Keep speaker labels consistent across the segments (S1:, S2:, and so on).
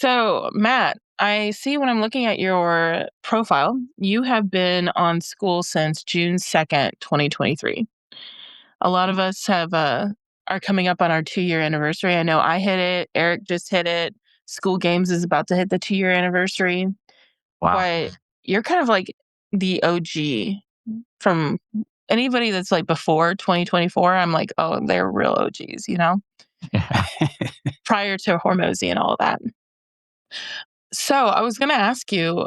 S1: So, Matt, I see when I'm looking at your profile, you have been on Skool since June 2nd, 2023. A lot of us are coming up on our 2-year anniversary. I know I hit it, Eric just hit it. School Games is about to hit the 2-year anniversary,
S2: Wow.
S1: but you're kind of like the OG from anybody that's like before 2024. I'm like, oh, they're real OGs, prior to Hormozy and all of that. So I was going to ask you,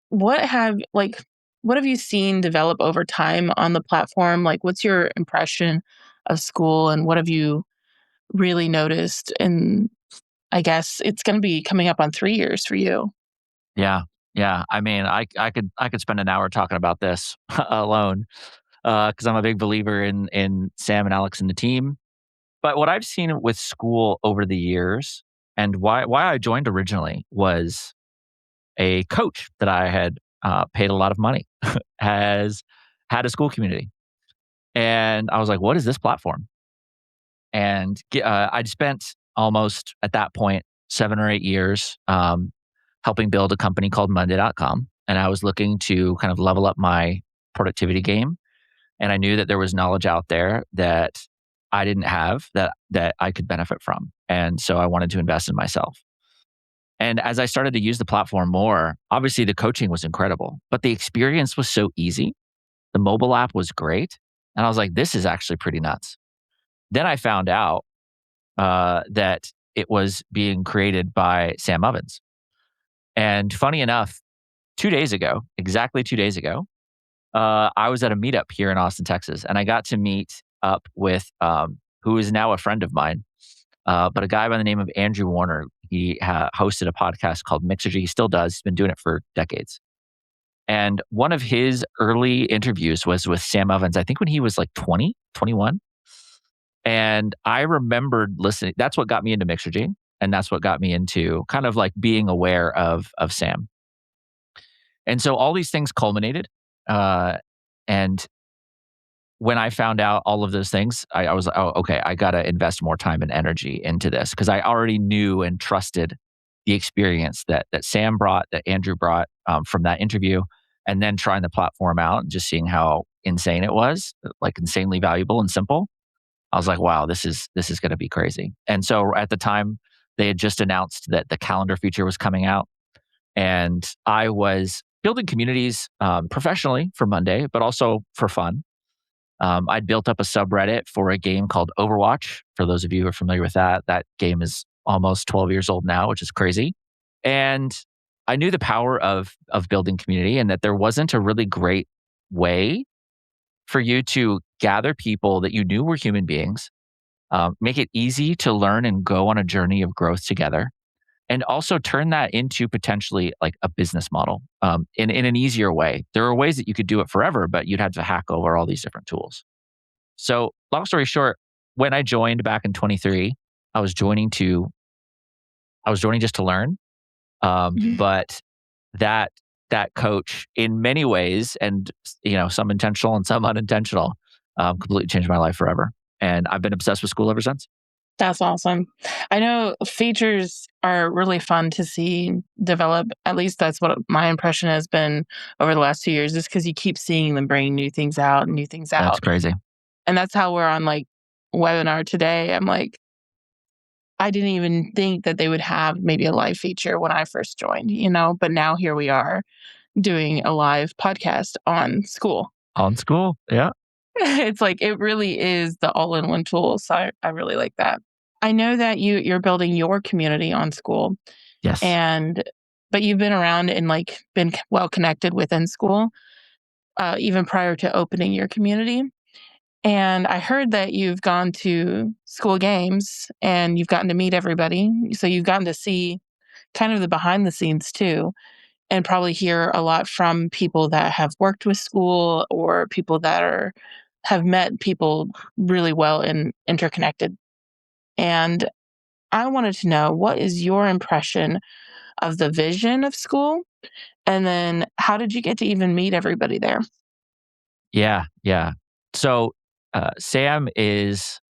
S1: What have like what have you seen develop over time on the platform? Like what's your impression of Skool and what have you really noticed? And I guess it's going to be coming up on 3 years for you.
S2: Yeah. Yeah. I mean, I could spend an hour talking about this alone because I'm a big believer in Sam and Alex and the team. But what I've seen with Skool over the years and why I joined originally was a coach that I had paid a lot of money has had a school community, and I was like, "What is this platform?" And I'd spent almost at that point 7 or 8 years helping build a company called Monday.com. And I was looking to kind of level up my productivity game. And I knew that there was knowledge out there that I didn't have that I could benefit from. And so I wanted to invest in myself. And as I started to use the platform more, obviously the coaching was incredible, but the experience was so easy. The mobile app was great. And I was like, this is actually pretty nuts. Then I found out that it was being created by Sam Ovens. And funny enough, 2 days ago, exactly 2 days ago, I was at a meetup here in Austin, Texas, and I got to meet up with who is now a friend of mine, but a guy by the name of Andrew Warner. He hosted a podcast called Mixergy. He still does. He's been doing it for decades. And one of his early interviews was with Sam Ovens, I think when he was like 20, 21. And I remembered listening. That's what got me into Mixergy. And that's what got me into kind of like being aware of Sam. And so all these things culminated. And when I found out all of those things, I was like, oh, okay, I got to invest more time and energy into this because I already knew and trusted the experience that Sam brought, that Andrew brought from that interview, and then trying the platform out and just seeing how insane it was, like insanely valuable and simple. I was like, wow, this is going to be crazy. And so at the time, they had just announced that the calendar feature was coming out, and I was building communities professionally for Monday, but also for fun. I'd built up a subreddit for a game called Overwatch. For those of you who are familiar with that, that game is almost 12 years old now, which is crazy. And I knew the power of building community and that there wasn't a really great way for you to gather people that you knew were human beings, make it easy to learn and go on a journey of growth together, and also turn that into potentially like a business model in an easier way. There are ways that you could do it forever, but you'd have to hack over all these different tools. So, long story short, when I joined back in 23, I was joining to I was joining just to learn.
S1: Mhm.
S2: But that that coach, in many ways, and some intentional and some unintentional, completely changed my life forever. And I've been obsessed with Skool ever since.
S1: That's awesome. I know features are really fun to see develop. At least that's what my impression has been over the last 2 years, just because you keep seeing them bring new things out and new things
S2: That's
S1: out.
S2: crazy.
S1: And that's how we're on like webinar today. I'm like, I didn't even think that they would have maybe a live feature when I first joined, but now here we are doing a live podcast on Skool.
S2: On Skool, yeah.
S1: It's like it really is the all-in-one tool. So I really like that. I know that you're building your community on Skool
S2: Yes.
S1: and but you've been around and like been well connected within Skool, even prior to opening your community. And I heard that you've gone to Skool Games and you've gotten to meet everybody. So you've gotten to see kind of the behind the scenes too, and probably hear a lot from people that have worked with Skool or people that have met people really well and interconnected. And I wanted to know, what is your impression of the vision of Skool? And then how did you get to even meet everybody there?
S2: Yeah, yeah. So, Sam is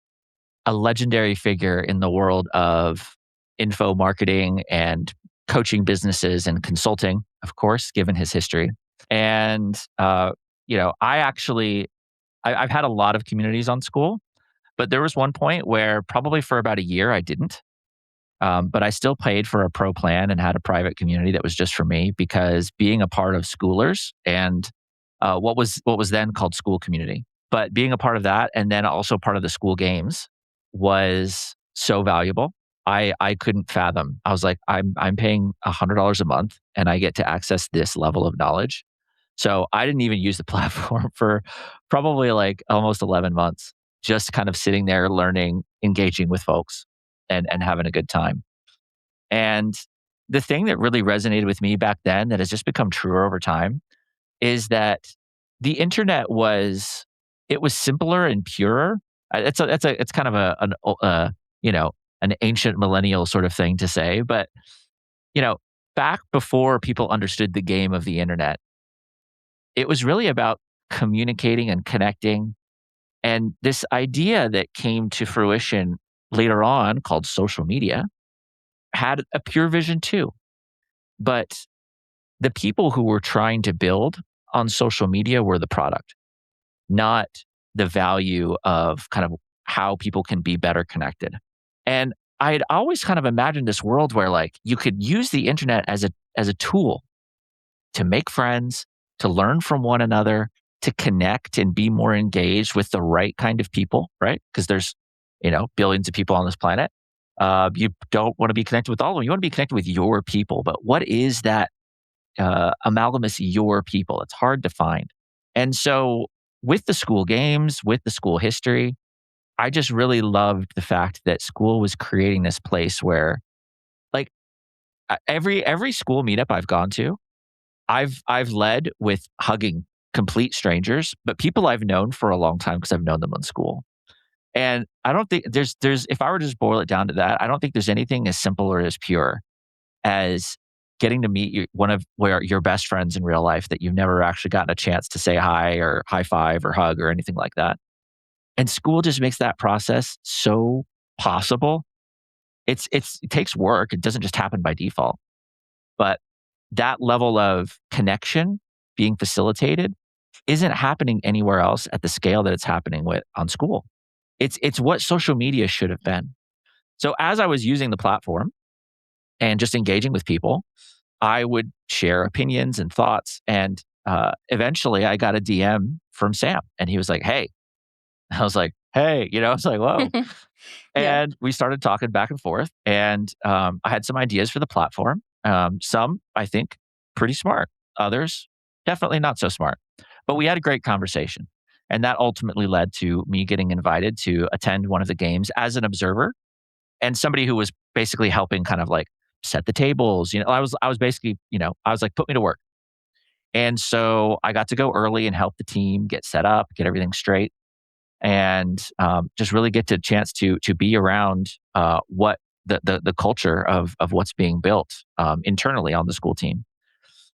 S2: a legendary figure in the world of info marketing and coaching businesses and consulting, of course, given his history. And, I actually, I've had a lot of communities on School, but there was one point where probably for about a year I didn't. But I still paid for a pro plan and had a private community that was just for me because being a part of schoolers and what was then called School community, but being a part of that and then also part of the school games was so valuable. I couldn't fathom. I was like, I'm paying $100 a month and I get to access this level of knowledge. So I didn't even use the platform for probably like almost 11 months, just kind of sitting there learning, engaging with folks and having a good time. And the thing that really resonated with me back then that has just become truer over time is that the internet was it was simpler and purer. It's kind of you know an ancient millennial sort of thing to say, but you know back before people understood the game of the internet, it was really about communicating and connecting. And this idea that came to fruition later on, called social media, had a pure vision too. But the people who were trying to build on social media were the product, not the value of kind of how people can be better connected. And I had always kind of imagined this world where like you could use the internet as a tool to make friends, to learn from one another, to connect and be more engaged with the right kind of people, right? Because there's, billions of people on this planet. You don't want to be connected with all of them. You want to be connected with your people. But what is that amalgamous your people? It's hard to find. And so with the school games, with the school history, I just really loved the fact that School was creating this place where like every school meetup I've gone to, I've led with hugging complete strangers, but people I've known for a long time because I've known them in school. And I don't think there's if I were to just boil it down to that, I don't think there's anything as simple or as pure as getting to meet one of where your best friends in real life that you've never actually gotten a chance to say hi or high five or hug or anything like that. And School just makes that process so possible. It takes work. It doesn't just happen by default. But that level of connection being facilitated isn't happening anywhere else at the scale that it's happening with on School. It's what social media should have been. So as I was using the platform and just engaging with people, I would share opinions and thoughts. And eventually I got a DM from Sam and he was like, "Hey," I was like, "Hey," I was like, "Whoa."
S1: Yeah.
S2: And we started talking back and forth. And I had some ideas for the platform. Some, I think, pretty smart. Others, definitely not so smart. But we had a great conversation. And that ultimately led to me getting invited to attend one of the games as an observer and somebody who was basically helping kind of like set the tables. I was basically, I was like, put me to work. And so I got to go early and help the team get set up, get everything straight and just really get to chance to be around what the culture of what's being built internally on the school team.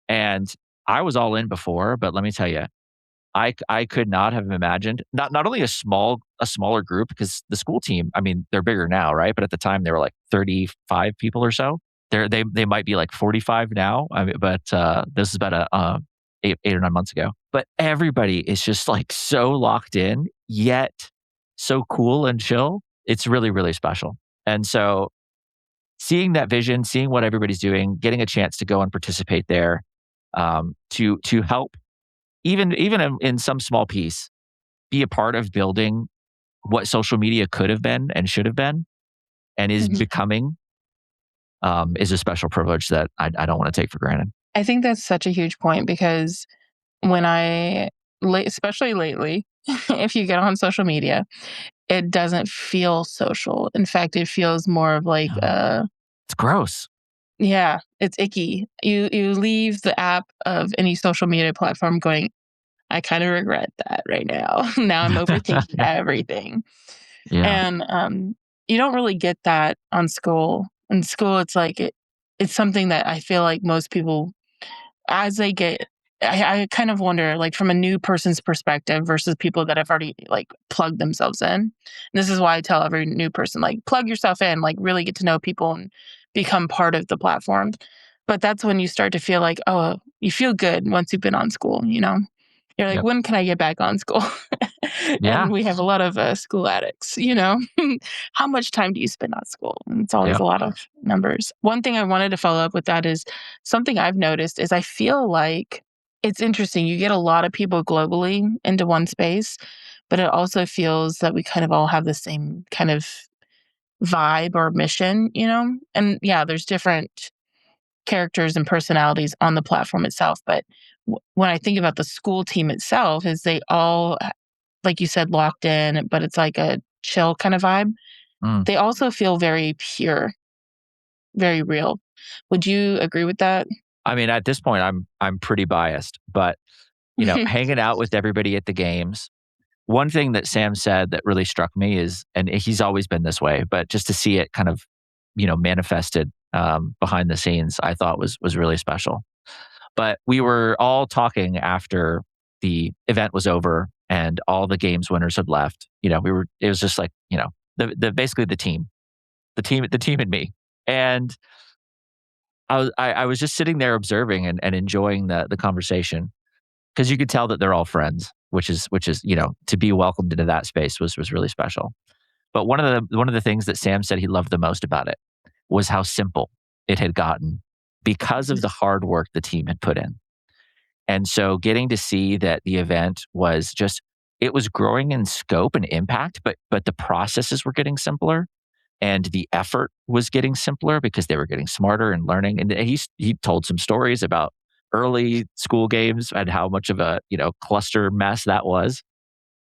S2: And I was all in before, but let me tell you, I could not have imagined not only a smaller group because the school team, I mean, they're bigger now, right? But at the time they were like 35 people or so. They might be like 45 now. I mean, but this is about 8 or 9 months ago. But everybody is just like so locked in, yet so cool and chill. It's really, really special. And so seeing that vision, seeing what everybody's doing, getting a chance to go and participate there, to help even in some small piece, be a part of building what social media could have been and should have been and is
S1: Mhm.
S2: becoming, is a special privilege that I don't want to take for granted.
S1: I think that's such a huge point because when especially lately, if you get on social media, it doesn't feel social. In fact, it feels more of like,
S2: No, it's gross.
S1: yeah, it's icky. You leave the app of any social media platform going, I kind of regret that right now. Now I'm overthinking
S2: Yeah.
S1: everything.
S2: Yeah.
S1: And you don't really get that on School. In School, it's like it's something that I feel like most people, as they get I kind of wonder, like, from a new person's perspective versus people that have already, like, plugged themselves in. And this is why I tell every new person, like, plug yourself in, like, really get to know people and become part of the platform. But that's when you start to feel like, oh, you feel good once you've been on Skool, you know? You're like,
S2: Yep.
S1: when can I get back on Skool?
S2: Yeah.
S1: And we have a lot of Skool addicts, How much time do you spend on Skool? And it's always
S2: Yep.
S1: a lot of numbers. One thing I wanted to follow up with that is something I've noticed is I feel like it's interesting. You get a lot of people globally into one space, but it also feels that we kind of all have the same kind of vibe or mission. And yeah, there's different characters and personalities on the platform itself. But when I think about the Skool team itself, is they all, like you said, locked in, but it's like a chill kind of vibe.
S2: Mm.
S1: They also feel very pure, very real. Would you agree with that?
S2: I mean, at this point, I'm pretty biased, but hanging out with everybody at the games. One thing that Sam said that really struck me is, and he's always been this way, but just to see it kind of, manifested behind the scenes, I thought was really special. But we were all talking after the event was over and all the games winners had left. It was just like, the basically the team and me. And I was just sitting there observing and enjoying the conversation because you could tell that they're all friends, which is to be welcomed into that space was really special. But one of the things that Sam said he loved the most about it was how simple it had gotten because of the hard work the team had put in. And so getting to see that the event was just it was growing in scope and impact, but the processes were getting simpler and the effort was getting simpler because they were getting smarter and learning. And he told some stories about early school games and how much of a cluster mess that was.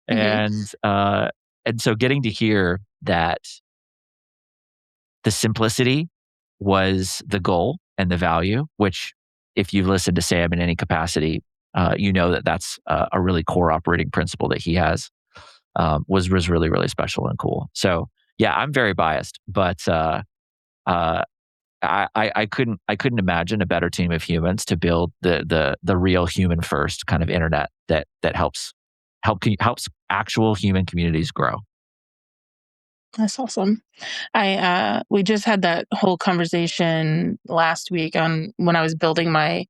S1: Hmm.
S2: And so getting to hear that the simplicity was the goal and the value, which if you've listened to Sam in any capacity, you know that that's a really core operating principle that he has. Was really really special and cool. So yeah, I'm very biased, but uh, I couldn't imagine a better team of humans to build the real human first kind of internet that helps actual human communities grow.
S1: That's awesome. We just had that whole conversation last week on when I was building my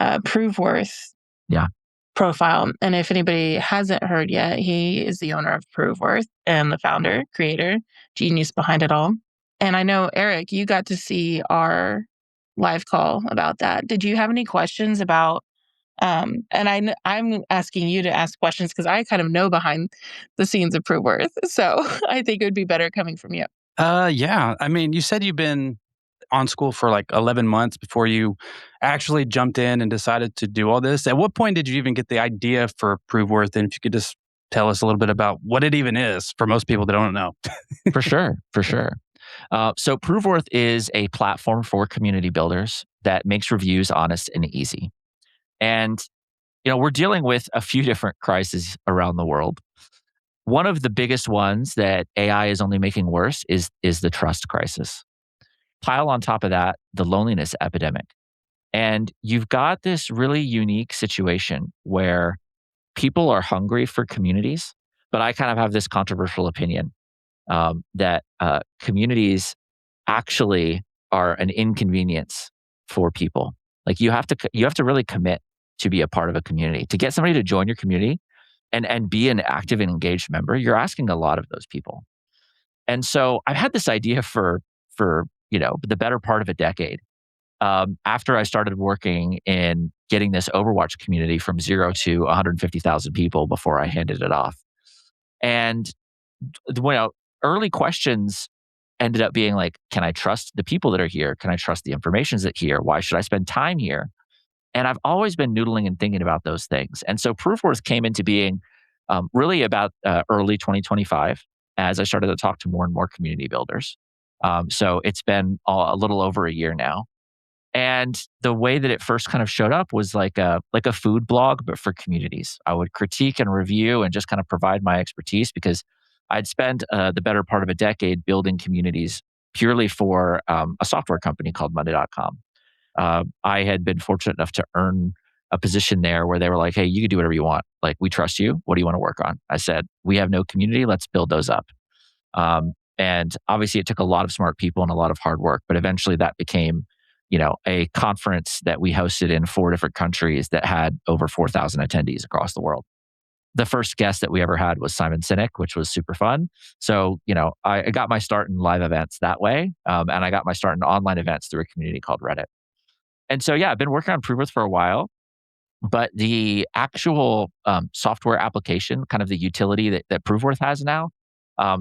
S1: ProveWorth
S2: Yeah,
S1: profile. And if anybody hasn't heard yet, he is the owner of ProveWorth and the founder, creator, genius behind it all. And I know, Eric, you got to see our live call about that. Did you have any questions about? And I'm asking you to ask questions because I kind of know behind the scenes of ProveWorth. So I think it would be better coming from you.
S3: Yeah. I mean, you said you've been on Skool for like 11 months before you actually jumped in and decided to do all this. At what point did you even get the idea for ProveWorth? And if you could just tell us a little bit about what it even is for most people that don't know.
S2: for sure, for sure. So ProveWorth is a platform for community builders that makes reviews honest and easy. And we're dealing with a few different crises around the world. One of the biggest ones that AI is only making worse is the trust crisis. Pile on top of that the loneliness epidemic. And you've got this really unique situation where people are hungry for communities, but I kind of have this controversial opinion that communities actually are an inconvenience for people. Like you have to really commit to be a part of a community. To get somebody to join your community and be an active and engaged member, you're asking a lot of those people. And so I've had this idea for the better part of a decade. After I started working in getting this Overwatch community from 0 to 150,000 people before I handed it off. And early questions ended up being like, can I trust the people that are here? Can I trust the information that's here? Why should I spend time here? And I've always been noodling and thinking about those things. And so ProofWorth came into being really about early 2025 as I started to talk to more and more community builders. So it's been a little over a year now. And the way that it first kind of showed up was like a food blog, but for communities. I would critique and review and just kind of provide my expertise because I'd spent the better part of a decade building communities purely for a software company called Monday.com. I had been fortunate enough to earn a position there where they were like, "Hey, you can do whatever you want. Like, we trust you. What do you want to work on?" I said, "We have no community. Let's build those up." And obviously, it took a lot of smart people and a lot of hard work, but eventually that became, a conference that we hosted in 4 different countries that had over 4,000 attendees across the world. The first guest that we ever had was Simon Sinek, which was super fun. So, I got my start in live events that way, and I got my start in online events through a community called Reddit. And so, yeah, I've been working on ProveWorth for a while, but the actual software application, kind of the utility that ProveWorth has now,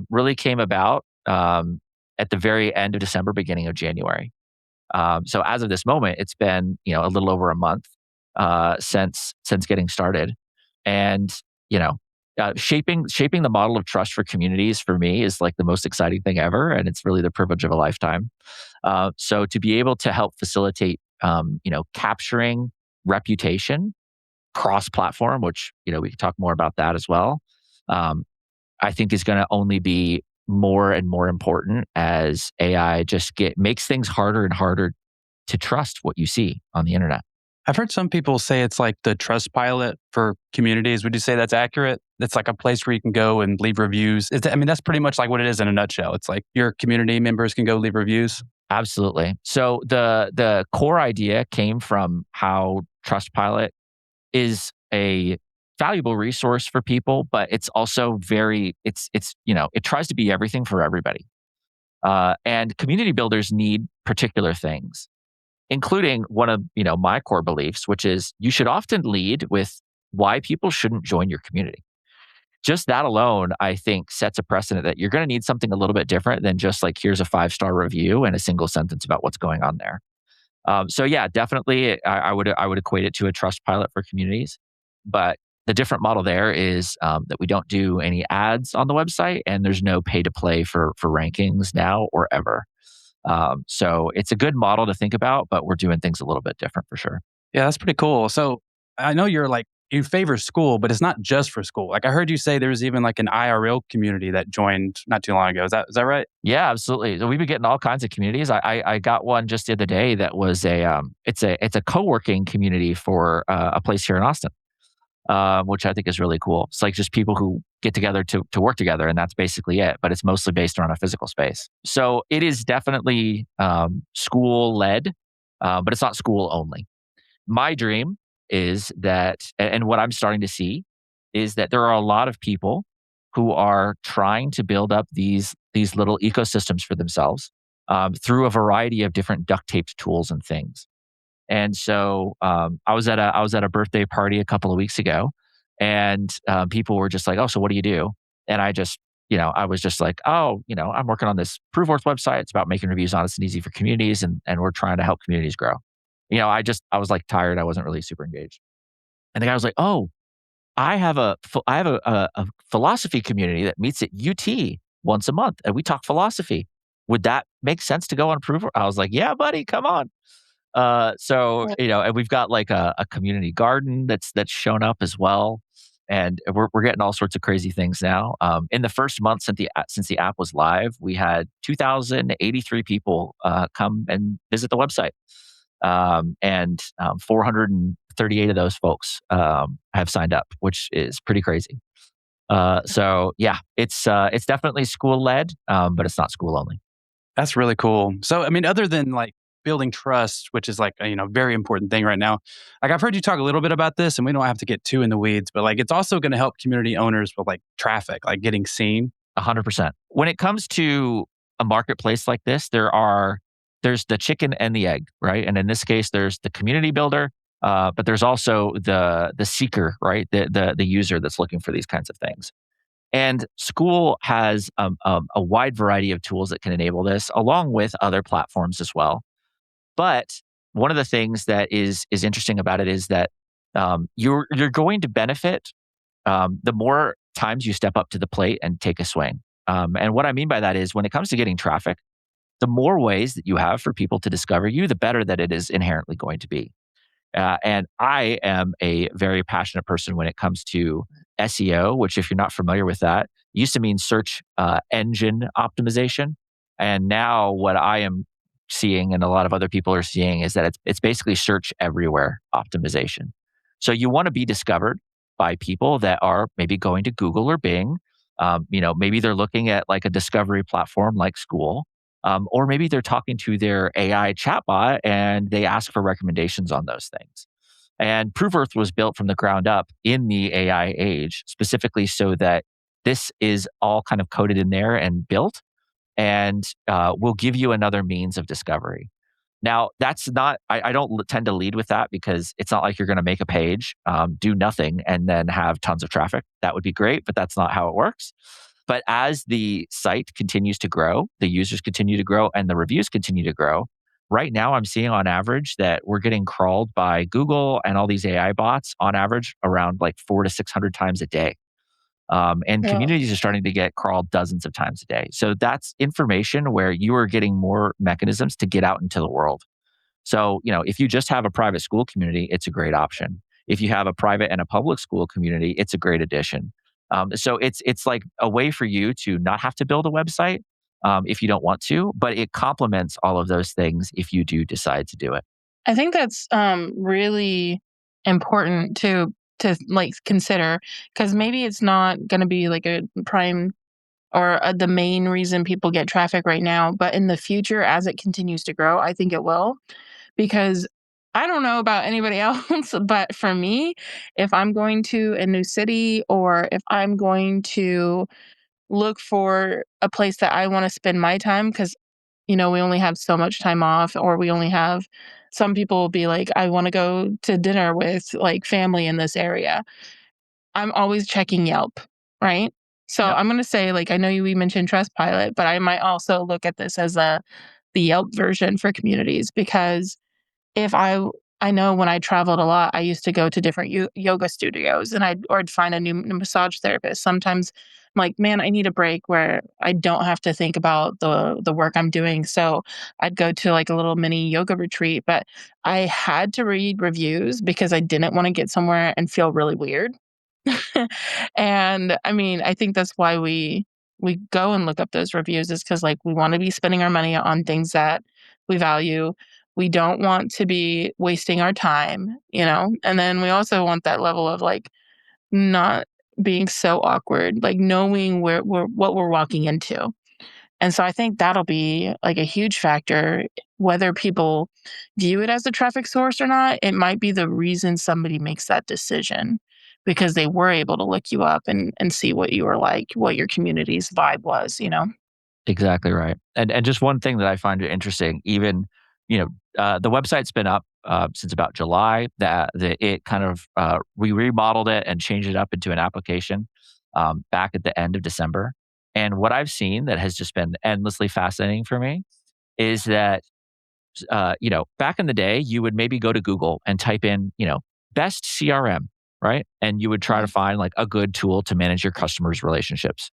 S2: really came about at the very end of December, beginning of January. So as of this moment, it's been a little over a month since getting started, and shaping the model of trust for communities for me is like the most exciting thing ever, and it's really the privilege of a lifetime. So to be able to help facilitate, capturing reputation cross platform, which we can talk more about that as well. Um, I think is going to only be more and more important as AI just makes things harder and harder to trust what you see on the internet.
S3: I've heard some people say it's like the trust pilot for communities. Would you say that's accurate? It's like a place where you can go and leave reviews. That's pretty much like what it is in a nutshell. It's like your community members can go leave reviews.
S2: Absolutely. So the core idea came from how Trustpilot is a valuable resource for people, but it's also it tries to be everything for everybody. And community builders need particular things, including one of my core beliefs, which is you should often lead with why people shouldn't join your community. Just that alone, I think, sets a precedent that you're going to need something a little bit different than just like here's a 5-star review and a single sentence about what's going on there. So yeah, definitely, I would equate it to a trust pilot for communities, but the different model there is that we don't do any ads on the website, and there's no pay to play for rankings now or ever. So it's a good model to think about, but we're doing things a little bit different for sure.
S3: Yeah, that's pretty cool. So I know you favor Skool, but it's not just for Skool. Like I heard you say there's even like an IRL community that joined not too long ago. Is that right?
S2: Yeah, absolutely. So we've been getting all kinds of communities. I got one just the other day that was it's a co-working community for a place here in Austin, which I think is really cool. It's like just people who get together to work together, and that's basically it. But it's mostly based around a physical space. So it is definitely school led, but it's not school only. My dream is that, and what I'm starting to see is that there are a lot of people who are trying to build up these little ecosystems for themselves through a variety of different duct taped tools and things. And so I was at a birthday party a couple of weeks ago, and people were just like, "Oh, so what do you do?" And I was just like, "Oh, I'm working on this ProveWorth website. It's about making reviews honest and easy for communities, and we're trying to help communities grow." I was like tired. I wasn't really super engaged. And the guy was like, "Oh, I have a philosophy community that meets at UT once a month, and we talk philosophy. Would that make sense to go on ProveWorth?" I was like, "Yeah, buddy, come on." And we've got like a community garden that's shown up as well, and we're getting all sorts of crazy things now. In the first month since the app was live, we had 2,083 people come and visit the website, and 438 of those folks have signed up, which is pretty crazy. So yeah, it's definitely school led, but it's not school only.
S3: That's really cool. So, I mean, other than like building trust, which is like very important thing right now. Like I've heard you talk a little bit about this, and we don't have to get too in the weeds, but like it's also going to help community owners with like traffic, like getting seen.
S2: 100%. When it comes to a marketplace like this, there's the chicken and the egg, right? And in this case, there's the community builder, but there's also the seeker, right? The user that's looking for these kinds of things. And Skool has a wide variety of tools that can enable this, along with other platforms as well. But one of the things that is interesting about it is that you're going to benefit the more times you step up to the plate and take a swing. And what I mean by that is when it comes to getting traffic, the more ways that you have for people to discover you, the better that it is inherently going to be. And I am a very passionate person when it comes to SEO, which, if you're not familiar with that, used to mean search engine optimization. And now, what I am seeing, and a lot of other people are seeing, is that it's basically search everywhere optimization. So you want to be discovered by people that are maybe going to Google or Bing. Maybe they're looking at like a discovery platform like Skool, or maybe they're talking to their AI chatbot and they ask for recommendations on those things. And ProveWorth was built from the ground up in the AI age, specifically so that this is all kind of coded in there and built and will give you another means of discovery. Now, that's not, I don't tend to lead with that because it's not like you're going to make a page, do nothing, and then have tons of traffic. That would be great, but that's not how it works. But as the site continues to grow, the users continue to grow, and the reviews continue to grow, right now I'm seeing on average that we're getting crawled by Google and all these AI bots on average around like 400 to 600 times a day. And
S1: Well,
S2: communities are starting to get crawled dozens of times a day. So that's information where you are getting more mechanisms to get out into the world. So, if you just have a private school community, it's a great option. If you have a private and a public school community, it's a great addition. So it's like a way for you to not have to build a website if you don't want to, but it complements all of those things if you do decide to do it.
S1: I think that's really important to like consider, because maybe it's not going to be like a prime or the main reason people get traffic right now, but in the future, as it continues to grow, I think it will. Because I don't know about anybody else, but for me, if I'm going to a new city or if I'm going to look for a place that I want to spend my time, because we only have so much time off, or we only have, some people will be like, I want to go to dinner with like family in this area. I'm always checking Yelp, right? So
S2: Yep.
S1: I'm going to say, like, I know we mentioned Trustpilot, but I might also look at this as the Yelp version for communities, because if I know when I traveled a lot, I used to go to different yoga studios, and I'd find a new massage therapist. Sometimes I'm like, man, I need a break where I don't have to think about the work I'm doing. So I'd go to like a little mini yoga retreat, but I had to read reviews because I didn't want to get somewhere and feel really weird. And I mean, I think that's why we go and look up those reviews, is because like we want to be spending our money on things that we value. We don't want to be wasting our time. And then we also want that level of like not being so awkward, like knowing what we're walking into. And so I think that'll be like a huge factor, whether people view it as a traffic source or not. It might be the reason somebody makes that decision, because they were able to look you up and see what you were like, what your community's vibe was.
S2: Exactly right. And just one thing that I find interesting, even the website's been up since about July. That it kind of we remodeled it and changed it up into an application back at the end of December. And what I've seen that has just been endlessly fascinating for me is that back in the day, you would maybe go to Google and type in best CRM, right, and you would try to
S1: Mhm.
S2: find like a good tool to manage your customers' relationships.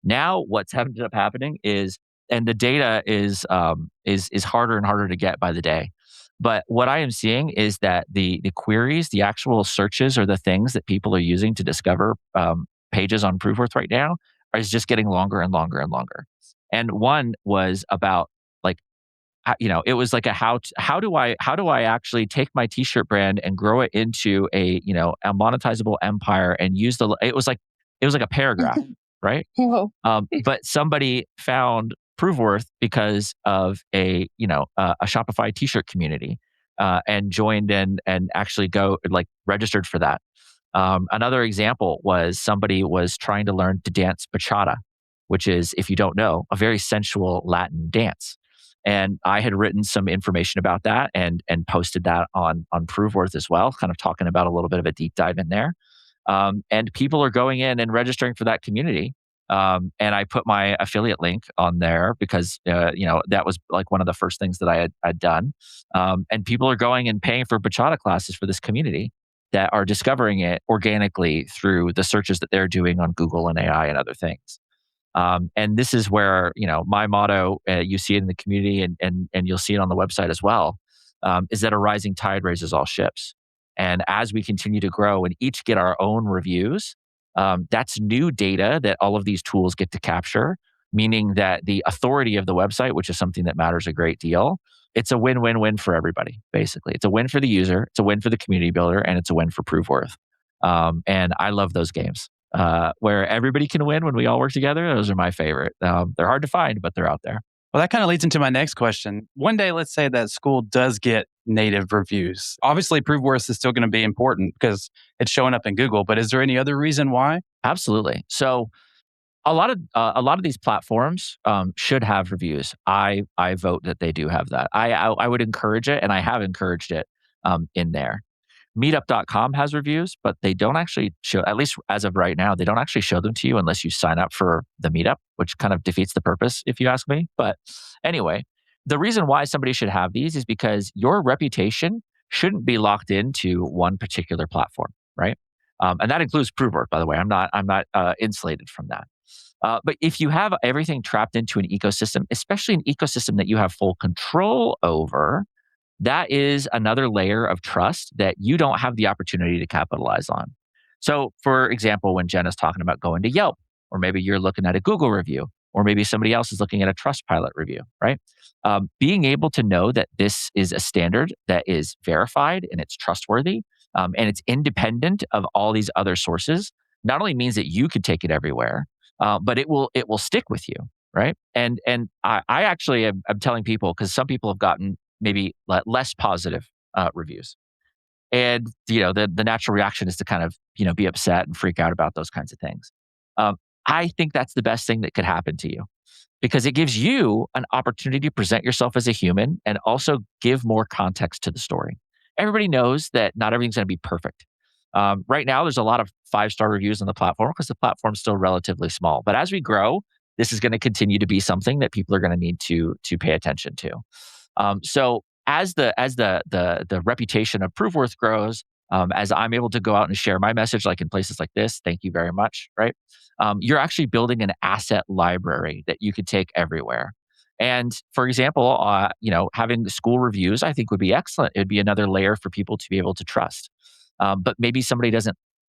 S2: Now, what's ended up happening is, and the data is harder and harder to get by the day. But what I am seeing is that the queries, the actual searches, or the things that people are using to discover pages on ProveWorth right now is just getting longer and longer and longer. And one was about like it was like a how do I actually take my t-shirt brand and grow it into a monetizable empire and use the it was like a paragraph, right?
S1: Whoa.
S2: But somebody found ProveWorth because of a Shopify T-shirt community, and joined and actually go like registered for that. Another example was somebody was trying to learn to dance bachata, which is, if you don't know, a very sensual Latin dance. And I had written some information about that and posted that on ProveWorth as well, kind of talking about a little bit of a deep dive in there. And people are going in and registering for that community. And I put my affiliate link on there because that was like one of the first things that I had done. And people are going and paying for bachata classes for this community that are discovering it organically through the searches that they're doing on Google and AI and other things. And this is where my motto, you see it in the community, and you'll see it on the website as well, is that a rising tide raises all ships. And as we continue to grow and each get our own reviews, that's new data that all of these tools get to capture, meaning that the authority of the website, which is something that matters a great deal, it's a win-win-win for everybody, basically. It's a win for the user, it's a win for the community builder, and it's a win for ProveWorth. And I love those games where everybody can win when we all work together. Those are my favorite. They're hard to find, but they're out there.
S3: Well, that kind of leads into my next question. One day, let's say that Skool does get native reviews. Obviously, ProveWorth is still going to be important because it's showing up in Google, but is there any other reason why?
S2: Absolutely. So a lot of these platforms should have reviews. I vote that they do have that. I would encourage it, and I have encouraged it in there. Meetup.com has reviews, but they don't actually show, at least as of right now, they don't actually show them to you unless you sign up for the meetup, which kind of defeats the purpose, if you ask me. But anyway, the reason why somebody should have these is because your reputation shouldn't be locked into one particular platform, right? And that includes ProveWorth, by the way. I'm not insulated from that. But if you have everything trapped into an ecosystem, especially an ecosystem that you have full control over, that is another layer of trust that you don't have the opportunity to capitalize on. So, for example, when Jen is talking about going to Yelp, or maybe you're looking at a Google review, or maybe somebody else is looking at a Trustpilot review, right? Being able to know that this is a standard that is verified and it's trustworthy and it's independent of all these other sources, not only means that you could take it everywhere, but it will stick with you, right? And I actually am telling people because some people have gotten maybe less positive reviews. And the natural reaction is to kind of be upset and freak out about those kinds of things. Um, I think that's the best thing that could happen to you because it gives you an opportunity to present yourself as a human and also give more context to the story. Everybody knows that not everything's going to be perfect. Right now, there's a lot of 5-star reviews on the platform because the platform's still relatively small. But as we grow, this is going to continue to be something that people are going to need to pay attention to. So as the reputation of ProveWorth grows, as I'm able to go out and share my message, like in places like this, thank you very much, right? You're actually building an asset library that you could take everywhere. And for example, having the Skool reviews, I think would be excellent. It would be another layer for people to be able to trust. But maybe somebody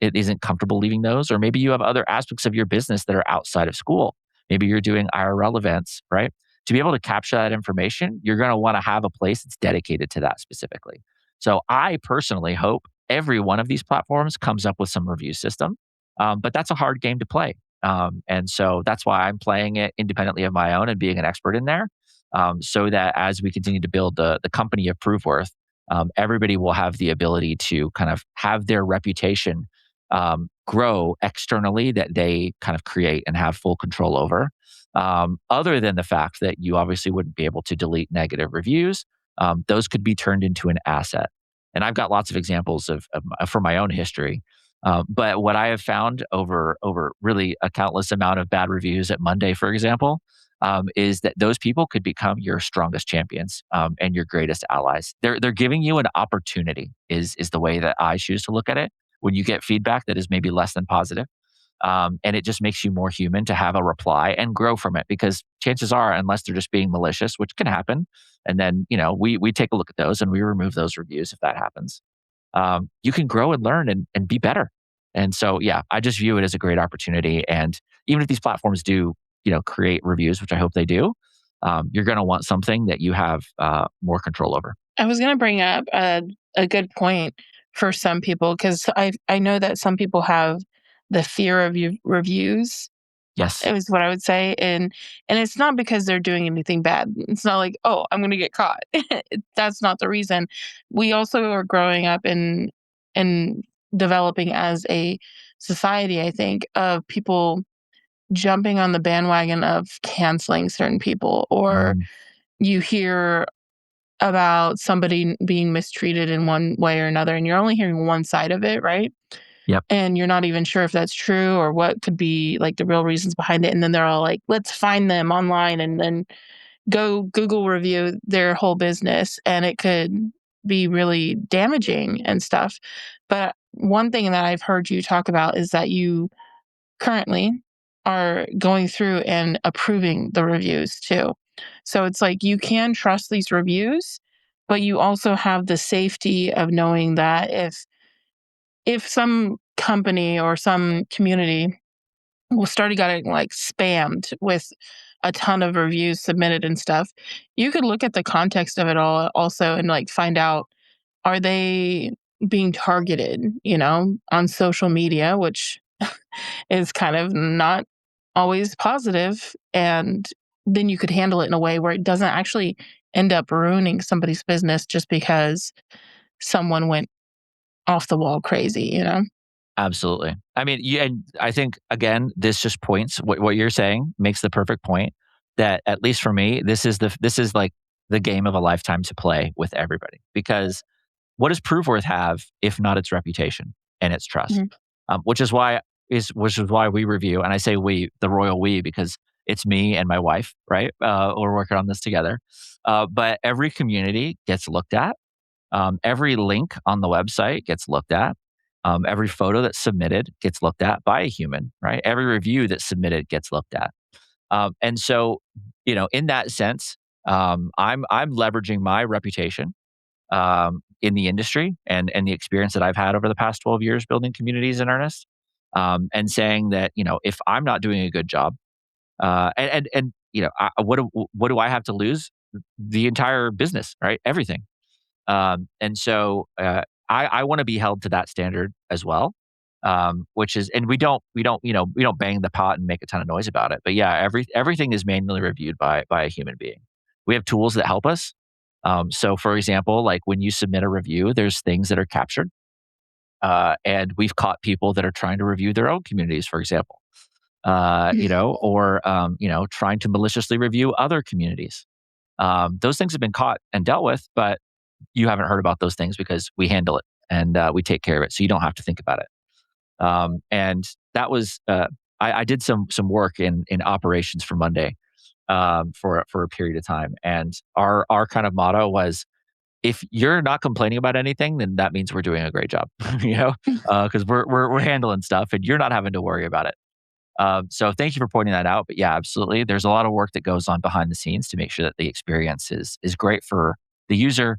S2: isn't comfortable leaving those, or maybe you have other aspects of your business that are outside of school. Maybe you're doing IRL events, right? To be able to capture that information, you're going to want to have a place that's dedicated to that specifically. So I personally hope every one of these platforms comes up with some review system, but that's a hard game to play. And so that's why I'm playing it independently of my own and being an expert in there, so that as we continue to build the company of ProveWorth, everybody will have the ability to kind of have their reputation grow externally that they kind of create and have full control over. Other than the fact that you obviously wouldn't be able to delete negative reviews, those could be turned into an asset. And I've got lots of examples from my own history. But what I have found over really a countless amount of bad reviews at Monday, for example, is that those people could become your strongest champions and your greatest allies. They're giving you an opportunity. Is the way that I choose to look at it. When you get feedback that is maybe less than positive, and it just makes you more human to have a reply and grow from it. Because chances are, unless they're just being malicious, which can happen, and then we take a look at those and we remove those reviews if that happens. You can grow and learn and be better. And so, yeah, I just view it as a great opportunity. And even if these platforms do, create reviews, which I hope they do, you're going to want something that you have more control over.
S1: I was going to bring up a good point for some people because I know that some people have the fear of reviews.
S2: Yes.
S1: It was what I would say, and it's not because they're doing anything bad. It's not like, oh, I'm going to get caught. That's not the reason. We also are growing up and developing as a society. I think of people jumping on the bandwagon of canceling certain people, or
S2: Mm,
S1: you hear about somebody being mistreated in one way or another, and you're only hearing one side of it, right?
S2: yep.
S1: And you're not even sure if that's true or what could be like the real reasons behind it. And then they're all like, let's find them online and then go Google review their whole business. And it could be really damaging and stuff. But one thing that I've heard you talk about is that you currently are going through and approving the reviews too. So it's like you can trust these reviews, but you also have the safety of knowing that if some company or some community started getting like spammed with a ton of reviews submitted and stuff, you could look at the context of it all also and like find out, are they being targeted, on social media, which is kind of not always positive, and then you could handle it in a way where it doesn't actually end up ruining somebody's business just because someone went off the wall crazy.
S2: Absolutely. I mean, and I think again, this just points what you're saying makes the perfect point that at least for me, this is like the game of a lifetime to play with everybody. Because what does ProveWorth have if not its reputation and its trust?
S1: Mhm.
S2: Which is why we review, and I say we, the royal we, because it's me and my wife, right? We're working on this together. But every community gets looked at. Every link on the website gets looked at. Every photo that's submitted gets looked at by a human, right? Every review that's submitted gets looked at. And so, in that sense, I'm leveraging my reputation in the industry and the experience that I've had over the past 12 years building communities in earnest, and saying that if I'm not doing a good job, what do I have to lose? The entire business, right? Everything. And so I want to be held to that standard as well. Which is, and we don't bang the pot and make a ton of noise about it. But yeah, everything is manually reviewed by a human being. We have tools that help us. So for example, like when you submit a review, there's things that are captured. And we've caught people that are trying to review their own communities, for example, or trying to maliciously review other communities. Those things have been caught and dealt with, but you haven't heard about those things because we handle it and we take care of it, so you don't have to think about it. And that was I did some work in operations for Monday for a period of time, and our kind of motto was, if you're not complaining about anything, then that means we're doing a great job, because we're handling stuff and you're not having to worry about it. So thank you for pointing that out. But yeah, absolutely, there's a lot of work that goes on behind the scenes to make sure that the experience is great for the user,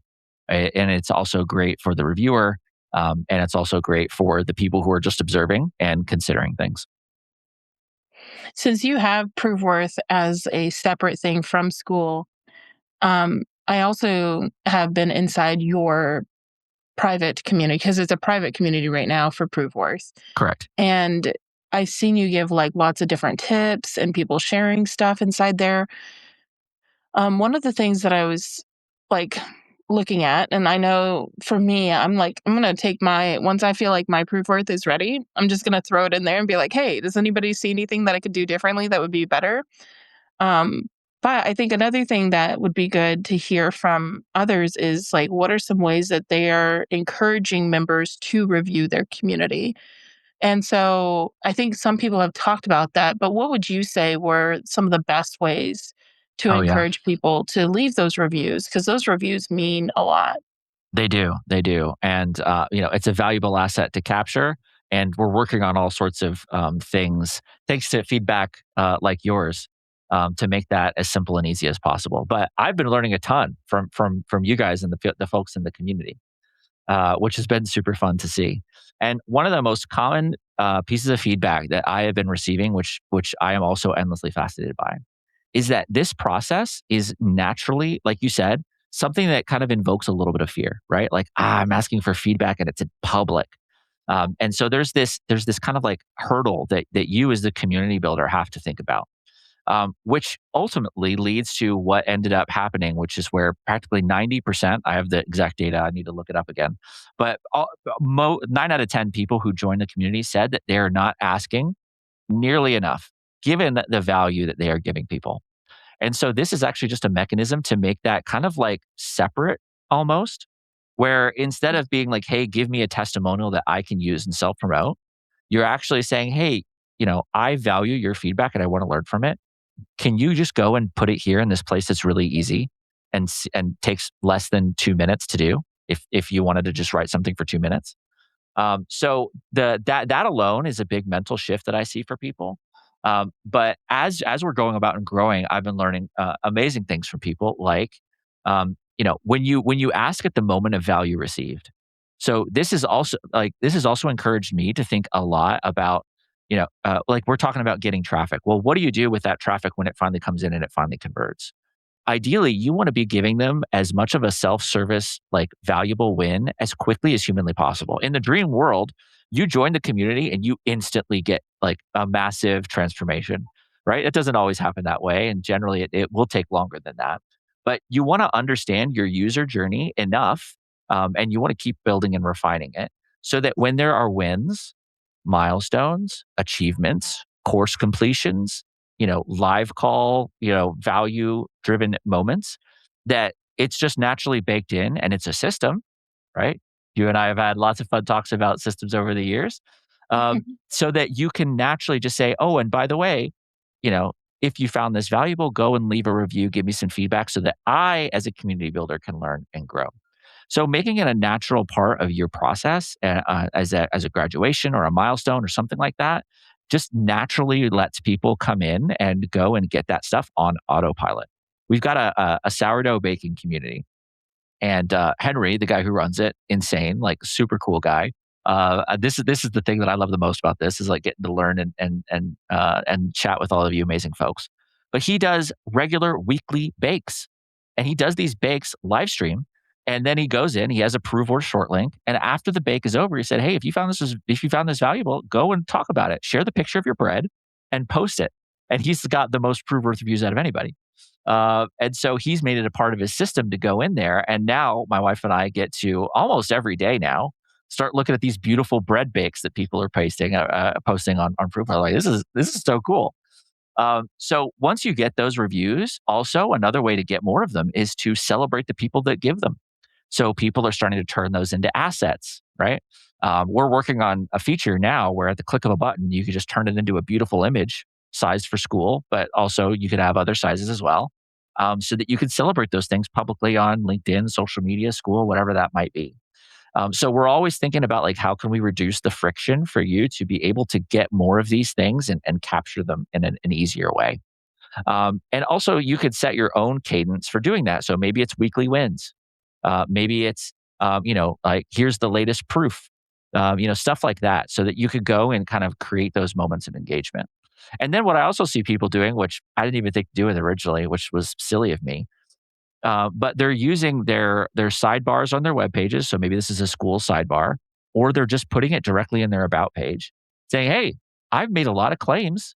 S2: and it's also great for the reviewer, and it's also great for the people who are just observing and considering things.
S1: Since you have ProveWorth as a separate thing from Skool, I also have been inside your private community because it's a private community right now for ProveWorth.
S2: Correct.
S1: And I've seen you give like lots of different tips and people sharing stuff inside there. One of the things that I was like looking at, and I know for me, I'm like, I'm gonna take once I feel like my proof worth is ready, I'm just gonna throw it in there and be like, hey, does anybody see anything that I could do differently that would be better? Um, but I think another thing that would be good to hear from others is like, what are some ways that they are encouraging members to review their community? And so I think some people have talked about that, but what would you say were some of the best ways to
S2: Oh yeah.
S1: encourage people to leave those reviews? Because those reviews mean a lot.
S2: They do, and it's a valuable asset to capture. And we're working on all sorts of things, thanks to feedback like yours, to make that as simple and easy as possible. But I've been learning a ton from you guys and the folks in the community, which has been super fun to see. And one of the most common pieces of feedback that I have been receiving, which I am also endlessly fascinated by, is that this process is naturally, like you said, something that kind of invokes a little bit of fear, right? Like, I'm asking for feedback and it's in public. And so there's this kind of like hurdle that you as the community builder have to think about, which ultimately leads to what ended up happening, which is where practically 90%, I have the exact data, I need to look it up again, but 9 out of 10 people who joined the community said that they're not asking nearly enough, given the value that they are giving people. And so this is actually just a mechanism to make that kind of like separate almost, where instead of being like, hey, give me a testimonial that I can use and self promote, you're actually saying, hey, I value your feedback and I want to learn from it. Can you just go and put it here in this place that's really easy and takes less than 2 minutes to do if you wanted to just write something for 2 minutes? So that alone is a big mental shift that I see for people. But as we're going about and growing, I've been learning amazing things from people. Like, when you ask at the moment of value received. So this is also encouraged me to think a lot about like we're talking about getting traffic. Well, what do you do with that traffic when it finally comes in and it finally converts? Ideally, you want to be giving them as much of a self-service, like valuable win as quickly as humanly possible. In the dream world, you join the community and you instantly get like a massive transformation, right? It doesn't always happen that way. And generally, it will take longer than that. But you want to understand your user journey enough, and you want to keep building and refining it so that when there are wins, milestones, achievements, course completions, live call, value driven moments, that it's just naturally baked in and it's a system, right? You and I have had lots of fun talks about systems over the years. So that you can naturally just say, oh, and by the way, you know, if you found this valuable, go and leave a review, give me some feedback so that I, as a community builder, can learn and grow. So making it a natural part of your process as a graduation or a milestone or something like that, just naturally lets people come in and go and get that stuff on autopilot. We've got a sourdough baking community, and Henry, the guy who runs it, insane, like super cool guy. This is the thing that I love the most about this is like getting to learn and chat with all of you amazing folks. But he does regular weekly bakes, and he does these bakes live stream. And then he goes in, he has a ProveWorth short link. And after the bake is over, he said, hey, if you found this valuable, go and talk about it. Share the picture of your bread and post it. And he's got the most ProveWorth reviews out of anybody. And so he's made it a part of his system to go in there. And now my wife and I get to almost every day now start looking at these beautiful bread bakes that people are posting on ProveWorth. Like this is so cool. So once you get those reviews, also another way to get more of them is to celebrate the people that give them. So people are starting to turn those into assets, right? We're working on a feature now where at the click of a button, you can just turn it into a beautiful image sized for Skool, but also you could have other sizes as well, so that you can celebrate those things publicly on LinkedIn, social media, Skool, whatever that might be. So we're always thinking about like how can we reduce the friction for you to be able to get more of these things and capture them in an easier way. And also, you could set your own cadence for doing that. So maybe it's weekly wins. Maybe it's, like here's the latest proof, stuff like that, so that you could go and kind of create those moments of engagement. And then what I also see people doing, which I didn't even think to do it originally, which was silly of me, but they're using their sidebars on their web pages. So maybe this is a Skool sidebar, or they're just putting it directly in their about page, saying, "Hey, I've made a lot of claims.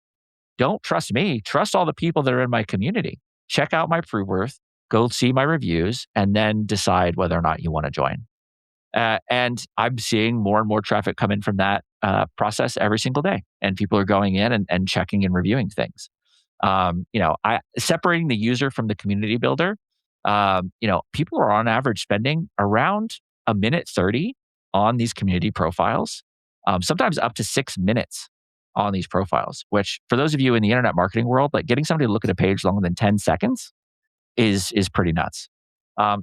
S2: Don't trust me. Trust all the people that are in my community. Check out my ProveWorth, go see my reviews, and then decide whether or not you want to join." And I'm seeing more and more traffic come in from that process every single day. And people are going in and checking and reviewing things. I separating the user from the community builder. People are on average spending around a minute 30 on these community profiles, sometimes up to 6 minutes on these profiles, which for those of you in the internet marketing world, like getting somebody to look at a page longer than 10 seconds is pretty nuts.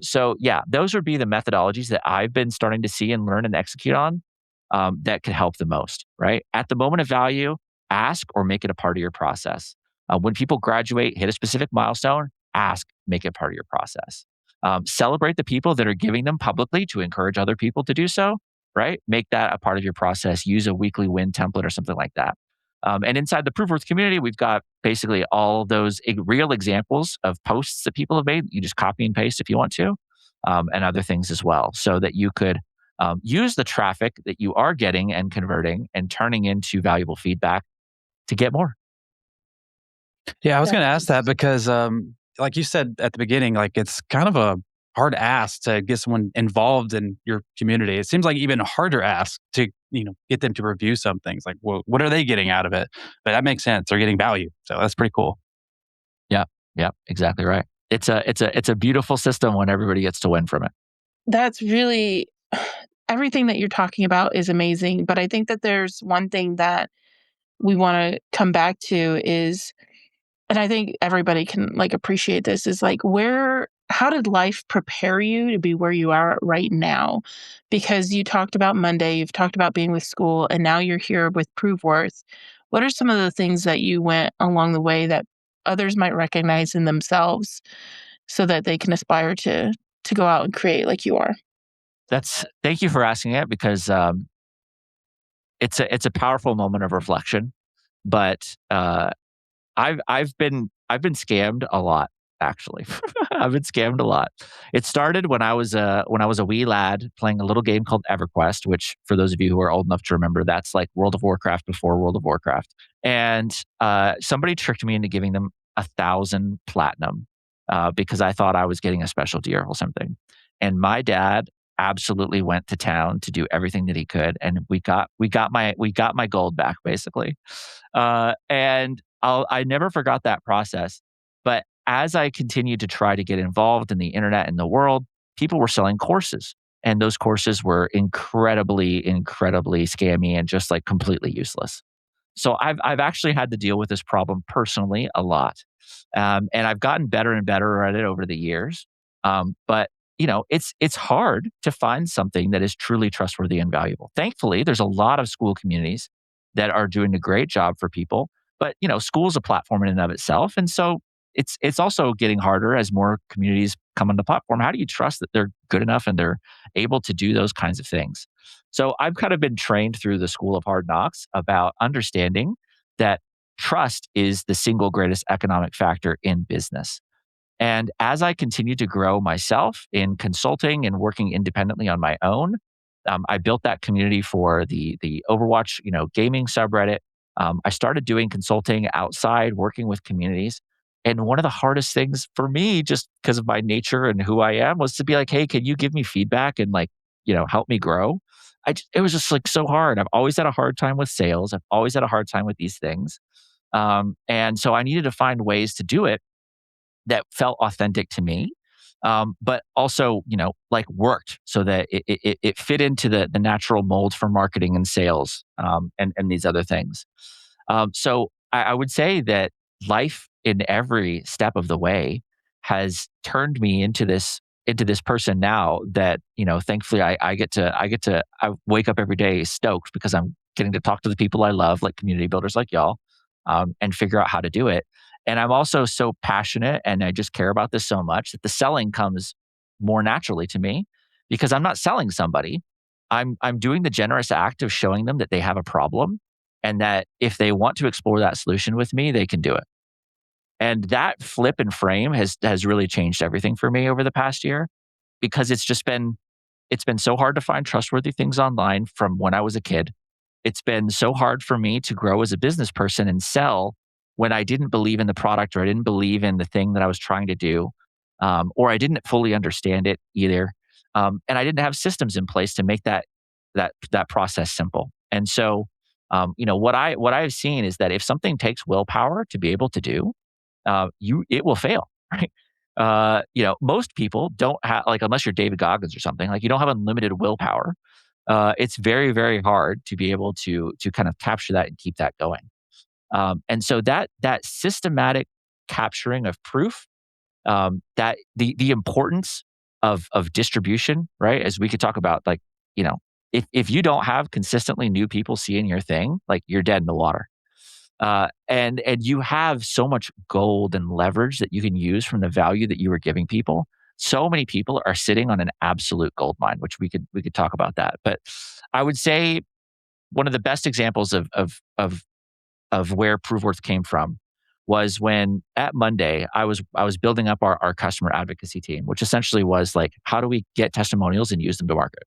S2: So yeah, those would be the methodologies that I've been starting to see and learn and execute on, that could help the most, right? At the moment of value, ask or make it a part of your process. When people graduate, hit a specific milestone, ask, make it part of your process. Celebrate the people that are giving them publicly to encourage other people to do so, right? Make that a part of your process. Use a weekly win template or something like that. And inside the ProveWorth community, we've got basically all those real examples of posts that people have made. You just copy and paste if you want to, and other things as well, so that you could use the traffic that you are getting and converting and turning into valuable feedback to get more.
S3: Yeah, I was going to ask
S1: Definitely.
S3: that because, like you said at the beginning, like it's kind of a hard ask to get someone involved in your community. It seems like even a harder ask to get them to review some things. Like, well, what are they getting out of it? But that makes sense. They're getting value, so that's pretty cool.
S2: Yeah, yeah, exactly right. It's a beautiful system when everybody gets to win from it.
S1: That's really everything that you're talking about is amazing, but I think that there's one thing that we wanna come back to is, and I think everybody can, like, appreciate this, is, like, how did life prepare you to be where you are right now? Because you talked about Monday, you've talked about being with Skool, and now you're here with ProveWorth. What are some of the things that you went along the way that others might recognize in themselves so that they can aspire to go out and create like you are?
S2: Thank you for asking it because it's a powerful moment of reflection. but I've been scammed a lot, actually. I've been scammed a lot. It started when I was a wee lad playing a little game called EverQuest, which for those of you who are old enough to remember, that's like World of Warcraft before World of Warcraft. And somebody tricked me into giving them 1,000 platinum because I thought I was getting a special deal or something. And my dad absolutely went to town to do everything that he could, and we got my gold back basically. And I never forgot that process. But as I continued to try to get involved in the internet and the world, people were selling courses. And those courses were incredibly, incredibly scammy and just like completely useless. So I've actually had to deal with this problem personally a lot, and I've gotten better and better at it over the years. But it's hard to find something that is truly trustworthy and valuable. Thankfully, there's a lot of school communities that are doing a great job for people. But school is a platform in and of itself, and so it's also getting harder as more communities come on the platform. How do you trust that they're good enough and they're able to do those kinds of things? So I've kind of been trained through the school of hard knocks about understanding that trust is the single greatest economic factor in business. And as I continue to grow myself in consulting and working independently on my own, I built that community for the Overwatch, gaming subreddit. I started doing consulting outside, working with communities. And one of the hardest things for me, just because of my nature and who I am, was to be like, "Hey, can you give me feedback and help me grow?" It was just like so hard. I've always had a hard time with sales. I've always had a hard time with these things, and so I needed to find ways to do it that felt authentic to me, but also, worked so that it fit into the natural mold for marketing and sales, and these other things. So I would say that life in every step of the way has turned me into this person now that thankfully I wake up every day stoked because I'm getting to talk to the people I love, like community builders like y'all, and figure out how to do it. And I'm also so passionate and I just care about this so much that the selling comes more naturally to me because I'm not selling somebody. I'm doing the generous act of showing them that they have a problem and that if they want to explore that solution with me, they can do it. And that flip and frame has really changed everything for me over the past year because it's been so hard to find trustworthy things online from when I was a kid. It's been so hard for me to grow as a business person and sell when I didn't believe in the product or I didn't believe in the thing that I was trying to do, or I didn't fully understand it either, and I didn't have systems in place to make that process simple. And so, what I've seen is that if something takes willpower to be able to do, it will fail, right? Most people don't have like unless you're David Goggins or something like you don't have unlimited willpower. It's very very hard to be able to kind of capture that and keep that going. And so that systematic capturing of proof, that the importance of distribution, right? As we could talk about, like if you don't have consistently new people seeing your thing, like you're dead in the water. And you have so much gold and leverage that you can use from the value that you were giving people. So many people are sitting on an absolute gold mine, which we could talk about that. But I would say one of the best examples of where ProveWorth came from was when at Monday I was building up our customer advocacy team, which essentially was like, how do we get testimonials and use them to market?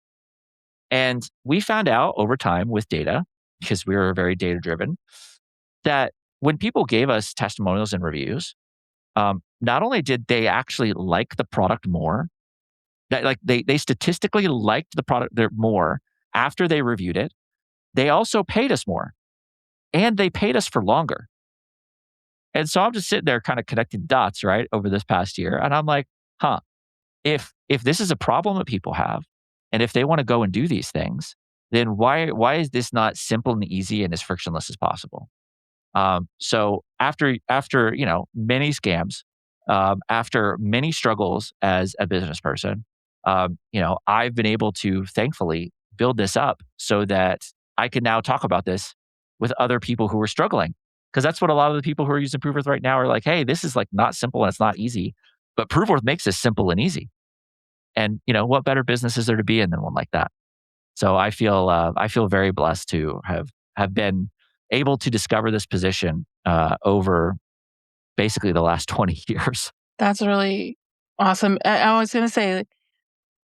S2: And we found out over time with data, because we were very data driven, that when people gave us testimonials and reviews, not only did they actually like the product more, that like they statistically liked the product there more after they reviewed it, they also paid us more and they paid us for longer. And so I'm just sitting there kind of connecting dots, right, over this past year. And I'm like, huh, if this is a problem that people have, and if they want to go and do these things, then why is this not simple and easy and as frictionless as possible? So after many scams, after many struggles as a business person, I've been able to thankfully build this up so that I can now talk about this with other people who are struggling. Because that's what a lot of the people who are using ProveWorth right now are like, hey, this is like not simple and it's not easy, but ProveWorth makes this simple and easy. And what better business is there to be in than one like that? So I feel very blessed to have been able to discover this position over basically the last 20 years.
S1: That's really awesome. I was gonna say,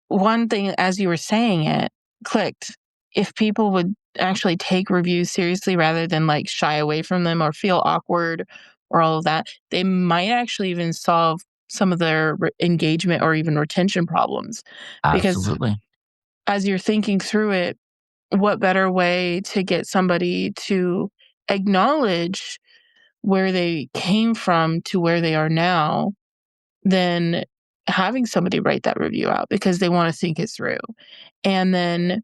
S1: one thing as you were saying it clicked. If people would actually take reviews seriously rather than, like, shy away from them or feel awkward or all of that, they might actually even solve some of their engagement or even retention problems. Because
S2: Absolutely.
S1: as you're thinking through it, what better way to get somebody to acknowledge where they came from to where they are now than having somebody write that review out because they want to think it through. And then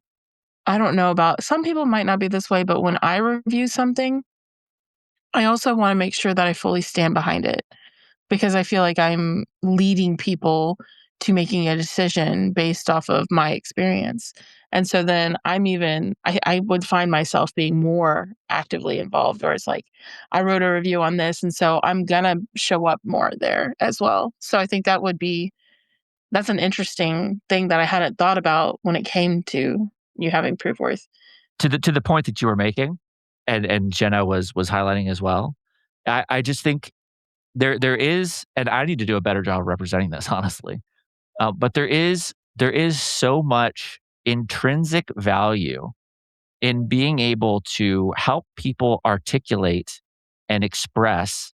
S1: I don't know about some people might not be this way, but when I review something, I also want to make sure that I fully stand behind it because I feel like I'm leading people to making a decision based off of my experience. And so then I would find myself being more actively involved, or it's like, I wrote a review on this. And so I'm going to show up more there as well. So I think that's an interesting thing that I hadn't thought about when it came to you having proof worth.
S2: To the point that you were making, and Jenna was highlighting as well. I just think there is, and I need to do a better job of representing this, honestly. But there is so much intrinsic value in being able to help people articulate and express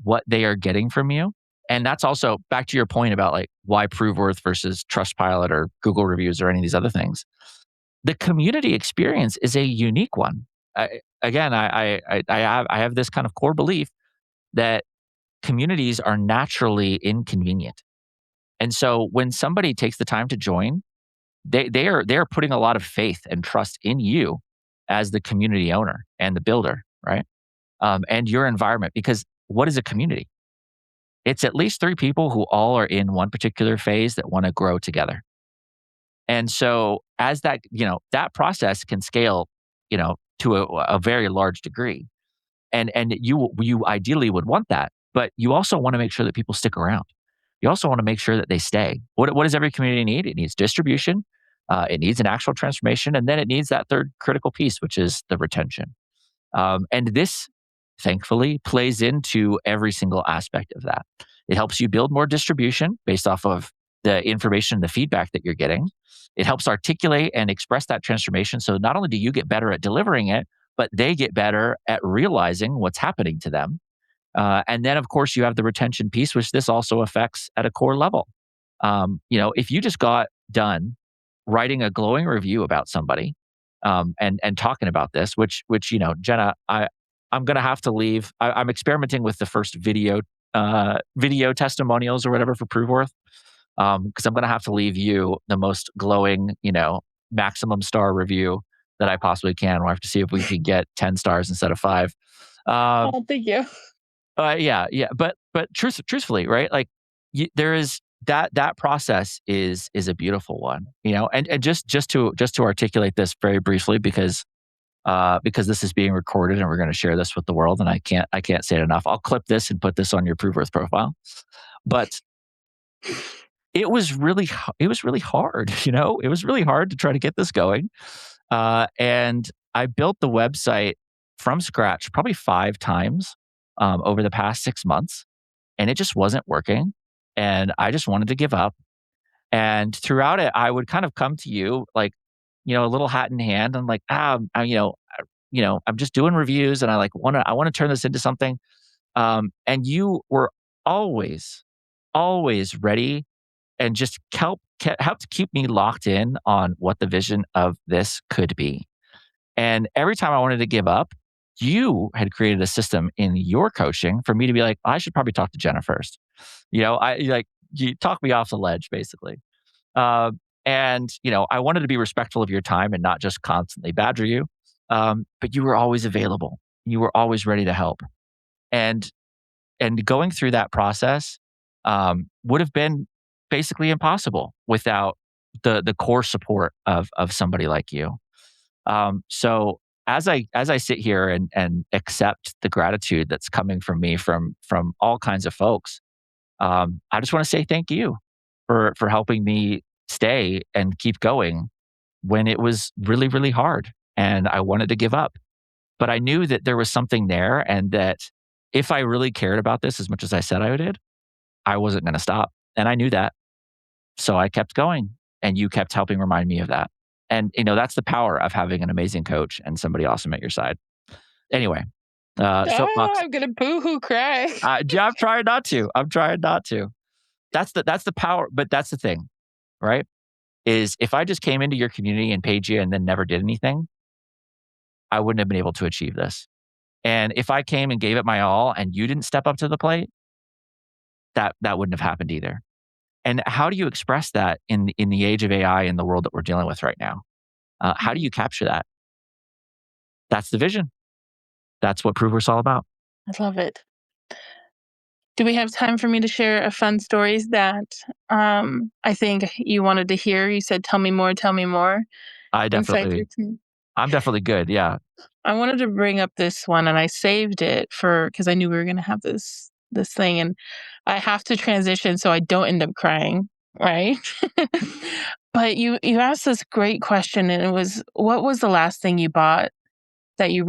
S2: what they are getting from you. And that's also back to your point about like why ProveWorth versus Trustpilot or Google reviews or any of these other things. The community experience is a unique one. Again, I have this kind of core belief that communities are naturally inconvenient. And so when somebody takes the time to join, they are putting a lot of faith and trust in you as the community owner and the builder, right? And your environment. Because what is a community? It's at least three people who all are in one particular phase that want to grow together. And so as that, that process can scale, to a very large degree. And you ideally would want that, but you also want to make sure that people stick around. You also want to make sure that they stay. What does every community need? It needs distribution, it needs an actual transformation, and then it needs that third critical piece, which is the retention. And this, thankfully, plays into every single aspect of that. It helps you build more distribution based off of the information, the feedback that you're getting. It helps articulate and express that transformation. So not only do you get better at delivering it, but they get better at realizing what's happening to them. And then, of course, you have the retention piece, which this also affects at a core level. If you just got done writing a glowing review about somebody, and talking about this, which Jenna, I'm gonna have to leave. I'm experimenting with the first video testimonials or whatever for ProveWorth, because I'm gonna have to leave you the most glowing, maximum star review that I possibly can. We'll have to see if we can get 10 stars instead of 5. Um,
S1: Oh, thank you.
S2: yeah, yeah, but truthfully, right? Like, there is that process is a beautiful one, and just to articulate this very briefly, because this is being recorded and we're going to share this with the world, and I can't say it enough. I'll clip this and put this on your ProveWorth profile, but it was really hard, it was really hard to try to get this going, and I built the website from scratch probably 5 times over the past 6 months, and it just wasn't working. And I just wanted to give up. And throughout it, I would kind of come to you like, a little hat in hand. I'm like, I'm just doing reviews, and I want to turn this into something. And you were always, always ready, and just helped keep me locked in on what the vision of this could be. And every time I wanted to give up, you had created a system in your coaching for me to be like, I should probably talk to Jenna first. You talk me off the ledge, basically. And I wanted to be respectful of your time and not just constantly badger you. But you were always available. You were always ready to help. And going through that process would have been basically impossible without the core support of somebody like you. So as I sit here and accept the gratitude that's coming from me from all kinds of folks, I just want to say thank you for helping me stay and keep going when it was really, really hard and I wanted to give up. But I knew that there was something there, and that if I really cared about this as much as I said I did, I wasn't going to stop. And I knew that. So I kept going, and you kept helping remind me of that. And, that's the power of having an amazing coach and somebody awesome at your side. Anyway, soapbox.
S1: I'm gonna boo-hoo cry.
S2: Yeah, I'm trying not to. I'm trying not to. That's the power. But that's the thing, right? Is if I just came into your community and paid you and then never did anything, I wouldn't have been able to achieve this. And if I came and gave it my all and you didn't step up to the plate, that wouldn't have happened either. And how do you express that in the age of AI in the world that we're dealing with right now? How do you capture that? That's the vision. That's what ProveWorth's all about.
S1: I love it. Do we have time for me to share a fun stories that I think you wanted to hear? You said, tell me more, tell me more.
S2: I
S1: Inside your
S2: definitely,
S1: team.
S2: I'm definitely good. Yeah.
S1: I wanted to bring up this one and I saved it because I knew we were gonna have this thing, and I have to transition so I don't end up crying, right? But you asked this great question, and it was, what was the last thing you bought that you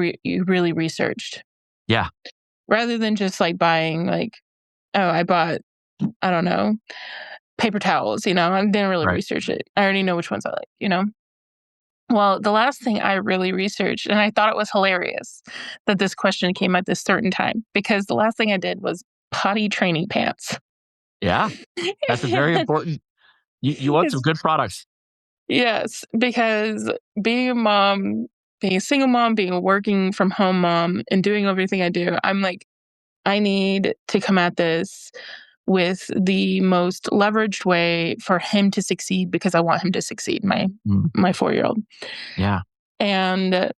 S1: really researched?
S2: Yeah.
S1: Rather than just like buying like, oh, I bought, I don't know, paper towels, I didn't really
S2: Right.
S1: research it. I already know which ones I like. Well, the last thing I really researched, and I thought it was hilarious that this question came at this certain time, because the last thing I did was potty training pants.
S2: Yeah. That's a very
S1: And
S2: important. You want some
S1: it's,
S2: good products.
S1: yes, because being a mom, being a single mom, being a working from home mom, and doing everything I do, I'm like, I need to come at this with the most leveraged way for him to succeed, because I want him to succeed,
S2: Mm,
S1: my 4-year-old.
S2: yeah.
S1: And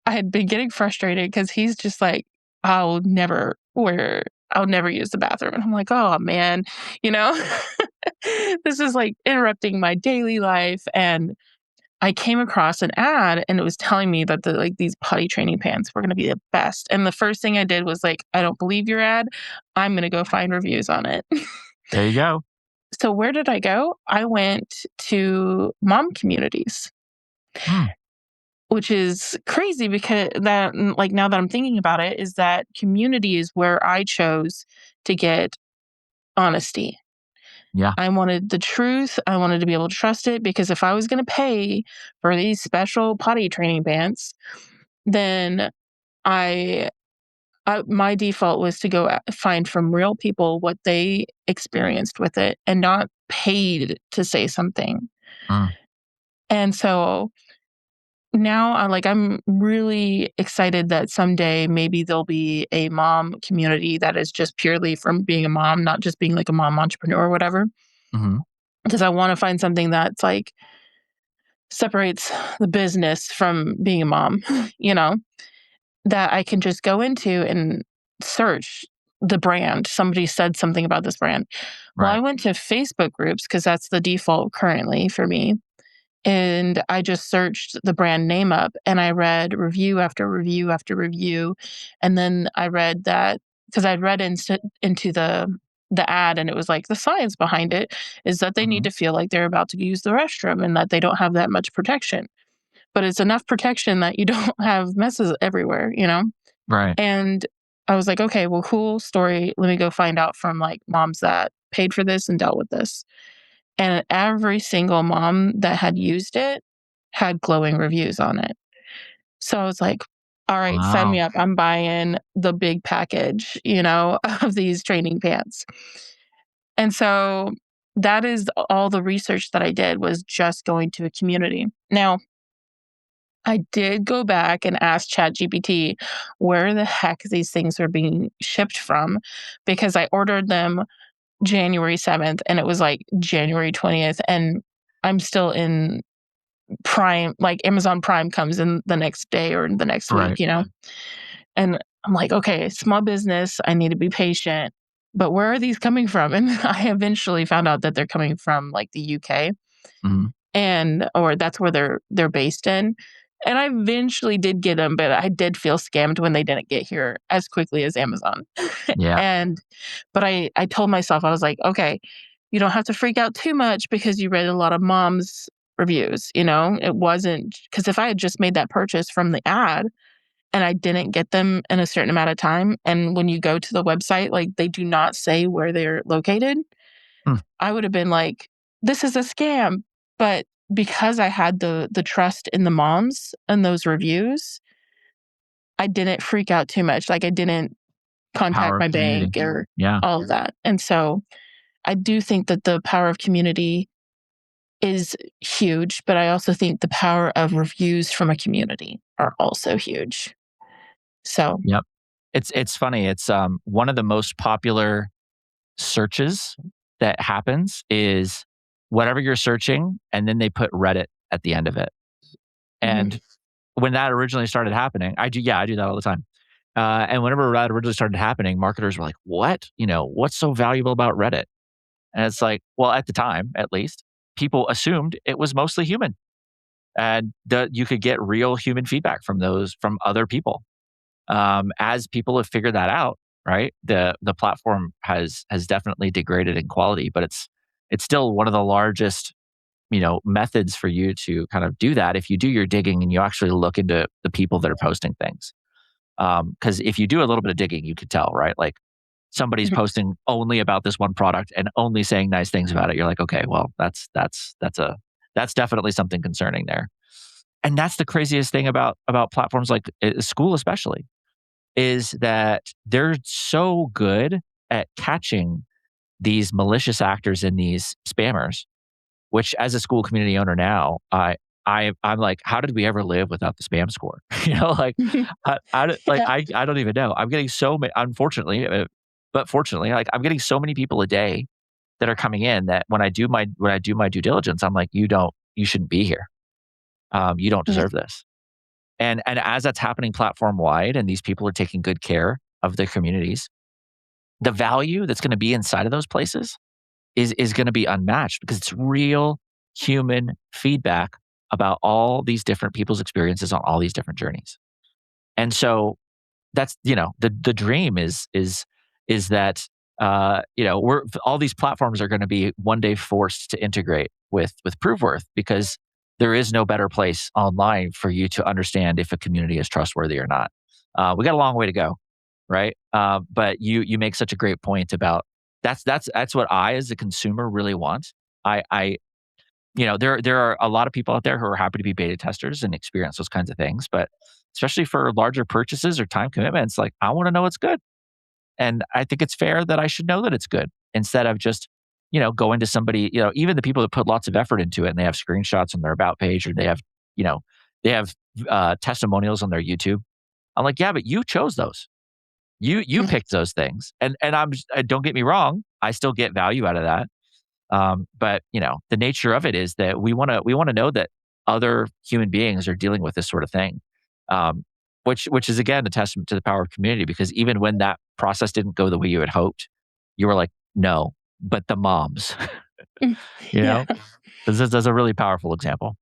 S1: I had been getting frustrated because he's just like, I'll never use the bathroom. And I'm like, oh man, you know, this is like interrupting my daily life. And I came across an ad and it was telling me that these potty training pants were going to be the best. And the first thing I did was like, I don't believe your ad. I'm going to go find reviews on it.
S2: There you go.
S1: So where did I go? I went to mom communities,
S2: Mm,
S1: which is crazy because like now that I'm thinking about it, is that community is where I chose to get honesty.
S2: yeah.
S1: I wanted the truth. I wanted to be able to trust it, because if I was going to pay for these special potty training pants, then I, my default was to go find from real people what they experienced with it, and not paid to say something.
S2: Mm,
S1: And so now I'm really excited that someday maybe there'll be a mom community that is just purely from being a mom, not just being like a mom entrepreneur or whatever.
S2: hmm
S1: Because I want to find something that's like separates the business from being a mom, you know, that I can just go into and search the brand. Somebody said something about this brand. Well, I
S2: Right.
S1: went to Facebook groups because that's the default currently for me. And I just searched the brand name up and I read review after review after review. And then I read that, because I'd read into the ad, and it was like the science behind it is that they need
S2: hmm
S1: to feel like they're about to use the restroom and that they don't have that much protection. But it's enough protection that you don't have messes everywhere.
S2: Right.
S1: And I was like, okay, well, cool story. Let me go find out from like moms that paid for this and dealt with this. And every single mom that had used it had glowing reviews on it. So I was like, all right, sign me
S2: Wow.
S1: up. I'm buying the big package, of these training pants. And so that is all the research that I did, was just going to a community. Now, I did go back and ask ChatGPT where the heck these things are being shipped from, because I ordered them January 7th and it was like January 20th, and I'm still in Prime, like Amazon Prime comes in the next day or the next
S2: Right.
S1: week. And I'm like, okay, small business, I need to be patient. But where are these coming from? And I eventually found out that they're coming from like the UK,
S2: hmm
S1: and or that's where they're based in. And I eventually did get them, but I did feel scammed when they didn't get here as quickly as Amazon.
S2: Yeah.
S1: And but I told myself, I was like, okay, you don't have to freak out too much because you read a lot of moms reviews. It wasn't, because if I had just made that purchase from the ad and I didn't get them in a certain amount of time, and when you go to the website, like, they do not say where they're located,
S2: Hmm.
S1: I would have been like, "This is a scam." But because I had the trust in the moms and those reviews, I didn't freak out too much. Like, I didn't
S2: Power
S1: contact
S2: of
S1: my
S2: community.
S1: bank or
S2: Yeah.
S1: all of that. And so I do think that the power of community is huge, but I also think the power of reviews from a community are also huge. So,
S2: Yep. It's funny. It's one of the most popular searches that happens is whatever you're searching, and then they put Reddit at the end of it.
S1: mhm,
S2: And when that originally started happening, I do that all the time. And whenever that originally started happening, marketers were like, "What? What's so valuable about Reddit?" And it's like, well, at the time, at least, people assumed it was mostly human, and you could get real human feedback from other people. As people have figured that out, right? The platform has definitely degraded in quality, but it's still one of the largest methods for you to kind of do that if you do your digging and you actually look into the people that are posting things. Because if you do a little bit of digging, you could tell, right? Like somebody's
S1: mhm,
S2: posting only about this one product and only saying nice things about it. You're like, okay, well, that's definitely something concerning there. And that's the craziest thing about platforms like School, especially, is that they're so good at catching these malicious actors and these spammers, which as a School community owner now, I'm like, how did we ever live without the spam score? Like
S1: mhm. Yeah.
S2: I don't even know. I'm getting so many, unfortunately, but fortunately, like I'm getting so many people a day that are coming in that when I do my due diligence, I'm like, you shouldn't be here. You don't
S1: Yeah.
S2: deserve this. And as that's happening platform wide, and these people are taking good care of their communities, the value that's going to be inside of those places is going to be unmatched because it's real human feedback about all these different people's experiences on all these different journeys. And so that's the dream is that we're all these platforms are going to be one day forced to integrate with ProveWorth because there is no better place online for you to understand if a community is trustworthy or not. We got a long way to go, right? But you make such a great point about that's what I as a consumer really want. I there are a lot of people out there who are happy to be beta testers and experience those kinds of things, but especially for larger purchases or time commitments, like I want to know it's good. And I think it's fair that I should know that it's good instead of just, going to somebody, even the people that put lots of effort into it and they have screenshots on their about page or you know, they have testimonials on their YouTube. I'm like, yeah, but you chose those. You
S1: Mhm.
S2: picked those things. And don't get me wrong, I still get value out of that. But the nature of it is that we want to know that other human beings are dealing with this sort of thing, um, which is again a testament to the power of community. Because even when that process didn't go the way you had hoped, you were like, no, but the moms,
S1: Mm.
S2: you
S1: Yeah.
S2: know, this is a really powerful example.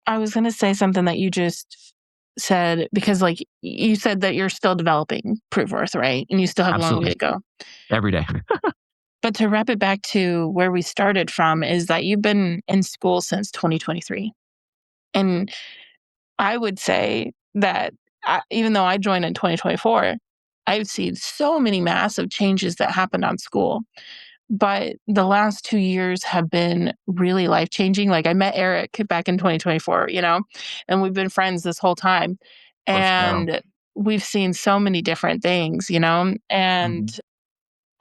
S1: I was gonna say something that you just said because, like, you said that you're still developing ProveWorth, right? And you still have a long way
S2: Absolutely,
S1: to go.
S2: every day.
S1: But to wrap it back to where we started from is that you've been in school since 2023. And I would say that even though I joined in 2024, I've seen so many massive changes that happened on School. But the last 2 years have been really life changing. Like, I met Eric back in 2024, and we've been friends this whole time.
S2: Let's go.
S1: And we've seen so many different things, and
S2: Mhm.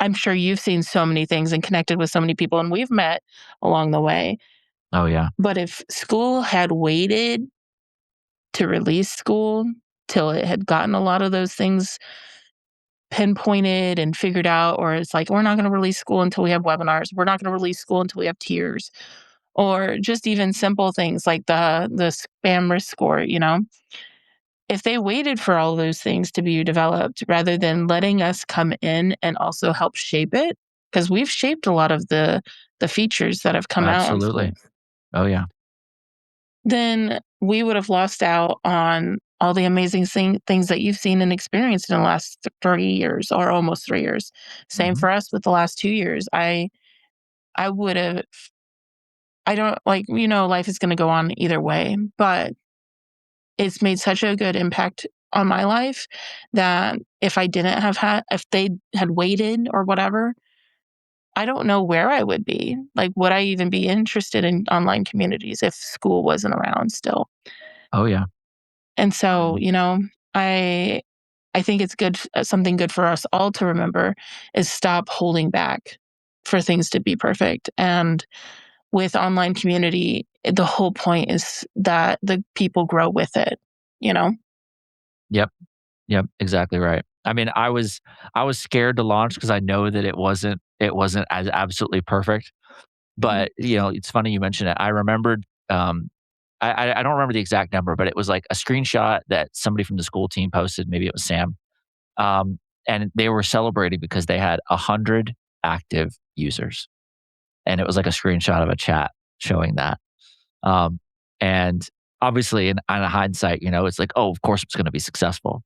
S1: I'm sure you've seen so many things and connected with so many people, and we've met along the way.
S2: Oh yeah,
S1: But if School had waited to release School till it had gotten a lot of those things pinpointed and figured out, or it's like, we're not going to release School until we have webinars. We're not going to release School until we have tiers, or just even simple things like the spam risk score. If they waited for all those things to be developed rather than letting us come in and also help shape it, because we've shaped a lot of the features that have come out on School,
S2: absolutely. Oh yeah.
S1: then we would have lost out on all the amazing things that you've seen and experienced in the last 3 years or almost 3 years. Same
S2: Hmm.
S1: for us with the last 2 years. I would have. I don't like. Life is going to go on either way, but it's made such a good impact on my life that if I didn't have if they had waited or whatever, I don't know where I would be. Like, would I even be interested in online communities if school wasn't around still?
S2: Oh, yeah.
S1: And so,
S2: Mhm.
S1: I I think it's good, something good for us all to remember is stop holding back for things to be perfect. And with online community, the whole point is that the people grow with it, you know?
S2: Yep. Yep. Exactly right. I mean, I was scared to launch because I know that it wasn't as absolutely perfect.
S1: Mhm.
S2: But, it's funny you mentioned it. I remembered, I don't remember the exact number, but it was like a screenshot that somebody from the school team posted, maybe it was Sam, um, and they were celebrating because they had 100 active users, and it was like a screenshot of a chat showing that, um, and obviously in hindsight, it's like, "Oh, of course it's gonna be successful."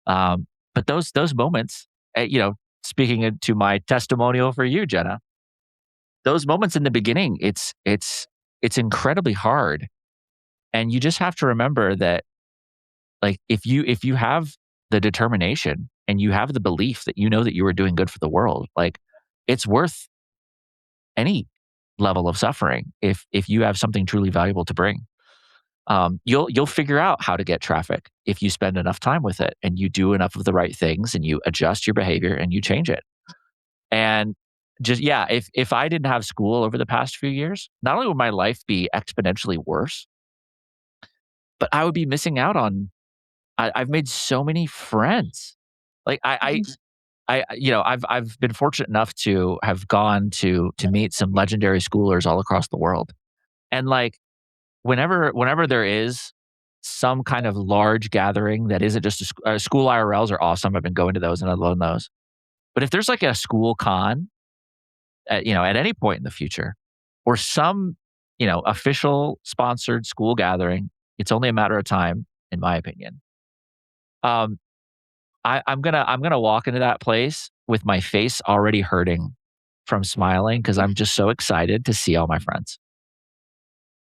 S2: But those moments, speaking into my testimonial for you, Jenna, those moments in the beginning, it's incredibly hard. And you just have to remember that, like, if you have the determination and you have the belief that you know that you are doing good for the world, like, it's worth any level of suffering if you have something truly valuable to bring. You'll figure out how to get traffic if you spend enough time with it and you do enough of the right things and you adjust your behavior and you change it. And just yeah, if I didn't have school over the past few years, not only would my life be exponentially worse, but I would be missing out on. I've made so many friends. Like
S1: Mhm.
S2: I've been fortunate enough to have gone to meet some legendary schoolers all across the world, and like whenever there is some kind of large gathering that isn't just school IRLs are awesome. I've been going to those and I love those. But if there's like a school con, at any point in the future, or some official sponsored school gathering, it's only a matter of time, in my opinion. Um, I'm gonna walk into that place with my face already hurting from smiling because I'm just so excited to see all my friends.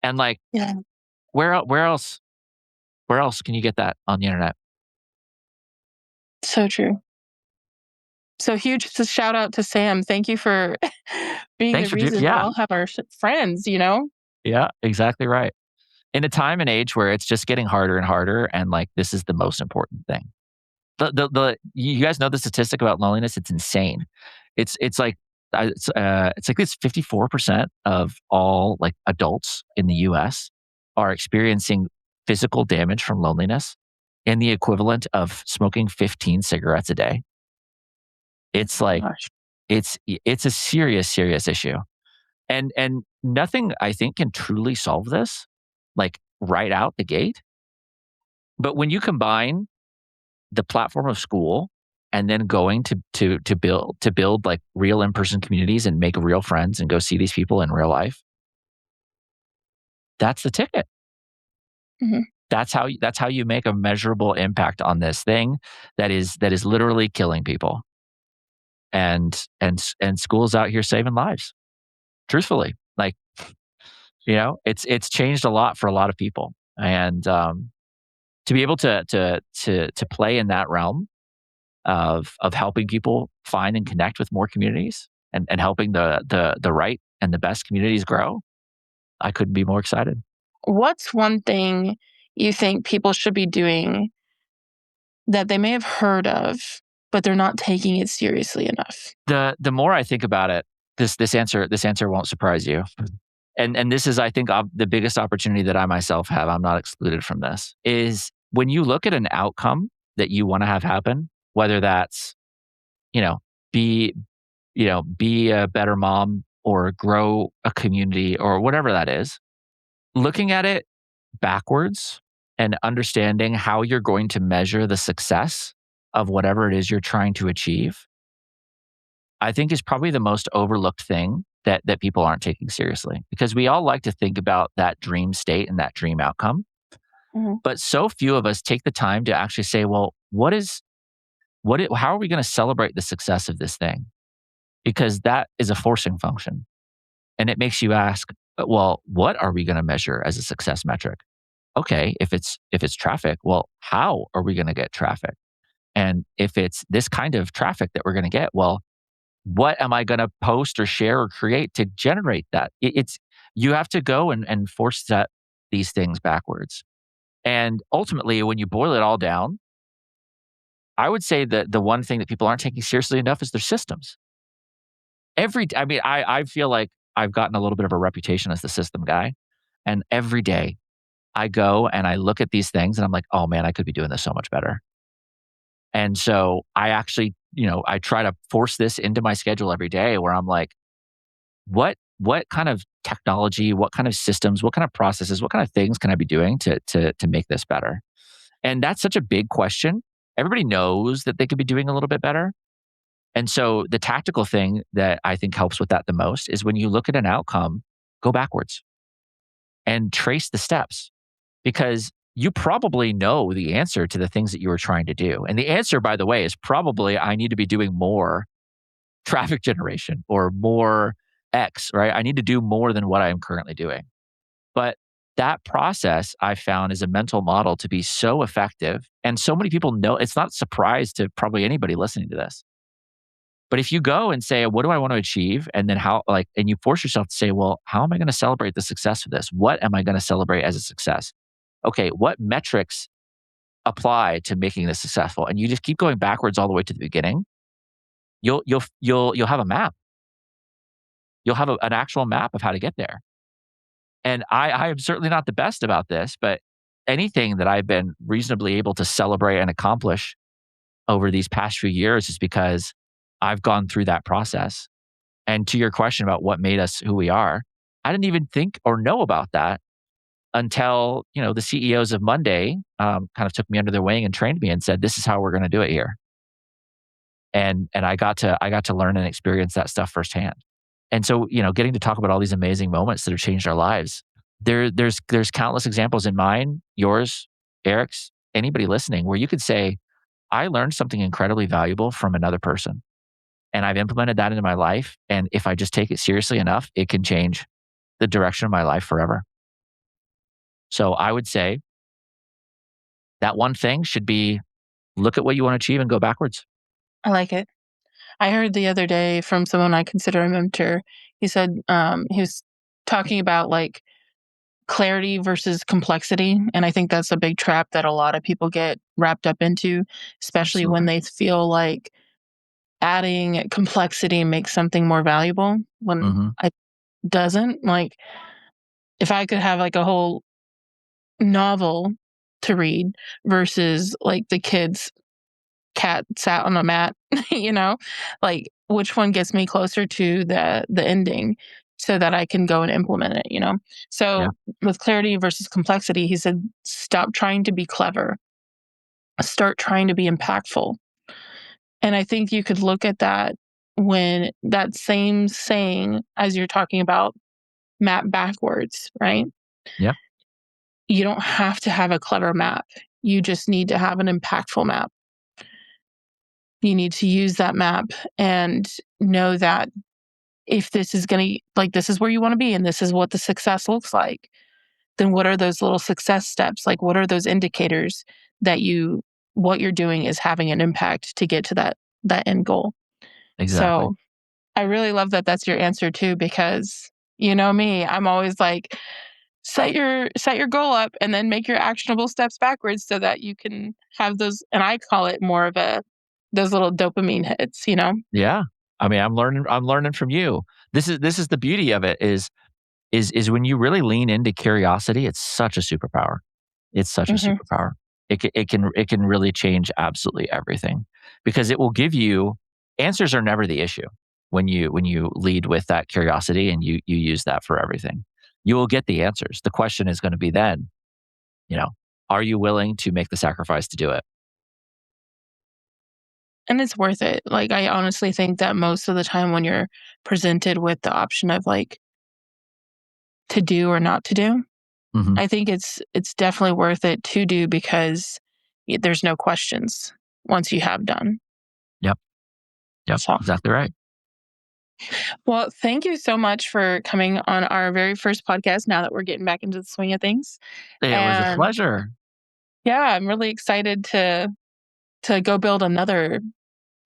S2: And like,
S1: Yeah,
S2: where else can you get that on the internet?
S1: so true. So huge shout out to Sam. Thank you for being the
S2: Thanks for
S1: reason we
S2: yeah,
S1: all have our friends, you know?
S2: yeah, exactly right. In a time and age where it's just getting harder and harder, and like this is the most important thing. The you guys know the statistic about loneliness? It's insane. It's like it's like it's 54% of all like adults in the US are experiencing physical damage from loneliness in the equivalent of smoking 15 cigarettes a day. It's like
S1: Gosh.
S2: it's a serious, serious issue. And nothing I think can truly solve this, like right out the gate. But when you combine the platform of school and then going to build like real in-person communities and make real friends and go see these people in real life, that's the ticket.
S1: Mhm.
S2: That's how you make a measurable impact on this thing that is literally killing people. And schools out here saving lives, truthfully. Like, it's changed a lot for a lot of people. And to be able to play in that realm of helping people find and connect with more communities and helping the right and the best communities grow, I couldn't be more excited.
S1: What's one thing you think people should be doing that they may have heard of, but they're not taking it seriously enough?
S2: The more I think about it, this answer won't surprise you. And this is, I think, the biggest opportunity that I myself have. I'm not excluded from this. Is when you look at an outcome that you want to have happen, whether that's you know be be a better mom or grow a community or whatever that is, looking at it backwards and understanding how you're going to measure the success of whatever it is you're trying to achieve, I think is probably the most overlooked thing that people aren't taking seriously, because we all like to think about that dream state and that dream outcome,
S1: Mhm.
S2: but so few of us take the time to actually say, well, how are we going to celebrate the success of this thing? Because that is a forcing function. And it makes you ask, well, what are we going to measure as a success metric? okay, if it's traffic, well, how are we going to get traffic? And if it's this kind of traffic that we're going to get, well, what am I going to post or share or create to generate that? It's you have to go and force set these things backwards. And ultimately, when you boil it all down, I would say that the one thing that people aren't taking seriously enough is their systems. I mean, I feel like I've gotten a little bit of a reputation as the system guy. And every day I go and I look at these things and I'm like, oh man, I could be doing this so much better. And so I actually, I try to force this into my schedule every day where I'm like, what kind of technology, what kind of systems, what kind of processes, what kind of things can I be doing to make this better? And that's such a big question. Everybody knows that they could be doing a little bit better. And so the tactical thing that I think helps with that the most is when you look at an outcome, go backwards and trace the steps because you probably know the answer to the things that you were trying to do. And the answer, by the way, is probably I need to be doing more traffic generation or more X, right? I need to do more than what I am currently doing. But that process I found is a mental model to be so effective. And so many people know it's not a surprise to probably anybody listening to this. But if you go and say, what do I want to achieve? And then and you force yourself to say, well, how am I going to celebrate the success of this? What am I going to celebrate as a success? Okay, what metrics apply to making this successful? And you just keep going backwards all the way to the beginning. You'll have a map. You'll have an actual map of how to get there. And I am certainly not the best about this, but anything that I've been reasonably able to celebrate and accomplish over these past few years is because I've gone through that process. And to your question about what made us who we are, I didn't even think or know about that until the CEOs of Monday kind of took me under their wing and trained me and said, "This is how we're going to do it here." And I got to learn and experience that stuff firsthand. And so getting to talk about all these amazing moments that have changed our lives. There's countless examples in mine, yours, Eric's, anybody listening, where you could say, "I learned something incredibly valuable from another person." And I've implemented that into my life. And if I just take it seriously enough, it can change the direction of my life forever. So I would say that one thing should be look at what you want to achieve and go backwards.
S1: I like it. I heard the other day from someone I consider a mentor. He said he was talking about like clarity versus complexity. And I think that's a big trap that a lot of people get wrapped up into, especially when
S2: Absolutely.
S1: they feel like adding complexity makes something more valuable when
S2: Hmm.
S1: it doesn't. Like, if I could have like a whole novel to read versus like the kids cat sat on a mat, you know, like which one gets me closer to the ending so that I can go and implement it.
S2: Yeah.
S1: So with clarity versus complexity, he said, stop trying to be clever, start trying to be impactful. And I think you could look at that when that same saying as you're talking about map backwards, right?
S2: Yeah.
S1: You don't have to have a clever map. You just need to have an impactful map. You need to use that map and know that if this is going to, like, this is where you want to be and this is what the success looks like, then what are those little success steps? Like, what are those indicators that what you're doing is having an impact to get to that end goal?
S2: Exactly.
S1: So I really love that that's your answer too, because you know me, I'm always like, set your goal up and then make your actionable steps backwards so that you can have those, and I call it more of those little dopamine hits.
S2: Yeah. I mean, I'm learning from you. This is the beauty of it is when you really lean into curiosity, it's such a superpower. It's such a
S1: Mhm.
S2: superpower. It can really change absolutely everything because it will give you answers are never the issue when you lead with that curiosity and you use that for everything. You will get the answers. The question is going to be then, you know, are you willing to make the sacrifice to do it?
S1: And it's worth it. Like, I honestly think that most of the time when you're presented with the option of like to do or not to do,
S2: Hmm.
S1: I think it's definitely worth it to do because there's no questions once you have done.
S2: Yep. Yep.
S1: So
S2: Exactly right.
S1: Well, thank you so much for coming on our very first podcast now that we're getting back into the swing of things.
S2: It was a
S1: And
S2: pleasure.
S1: yeah, I'm really excited to go build another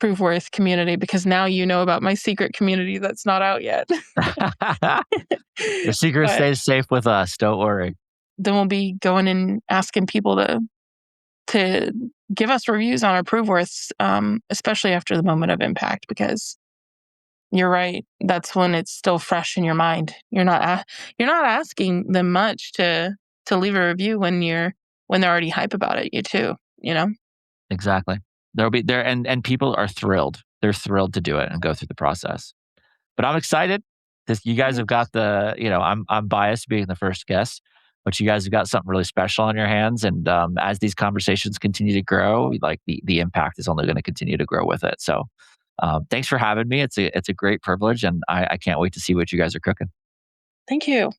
S1: ProveWorth community because now you know about my secret community that's not out yet.
S2: The secret
S1: But
S2: stays safe with us. Don't worry.
S1: then we'll be going and asking people to give us reviews on our ProveWorths, especially after the moment of impact, because you're right. That's when it's still fresh in your mind. You're not asking them much to leave a review when they're already hype about it. You too, you know.
S2: Exactly. There'll be there and people are thrilled. They're thrilled to do it and go through the process. But I'm excited because you guys have got I'm biased being the first guest, but you guys have got something really special on your hands. And as these conversations continue to grow, like the impact is only going to continue to grow with it. So thanks for having me. It's a great privilege, and I can't wait to see what you guys are cooking.
S1: Thank you.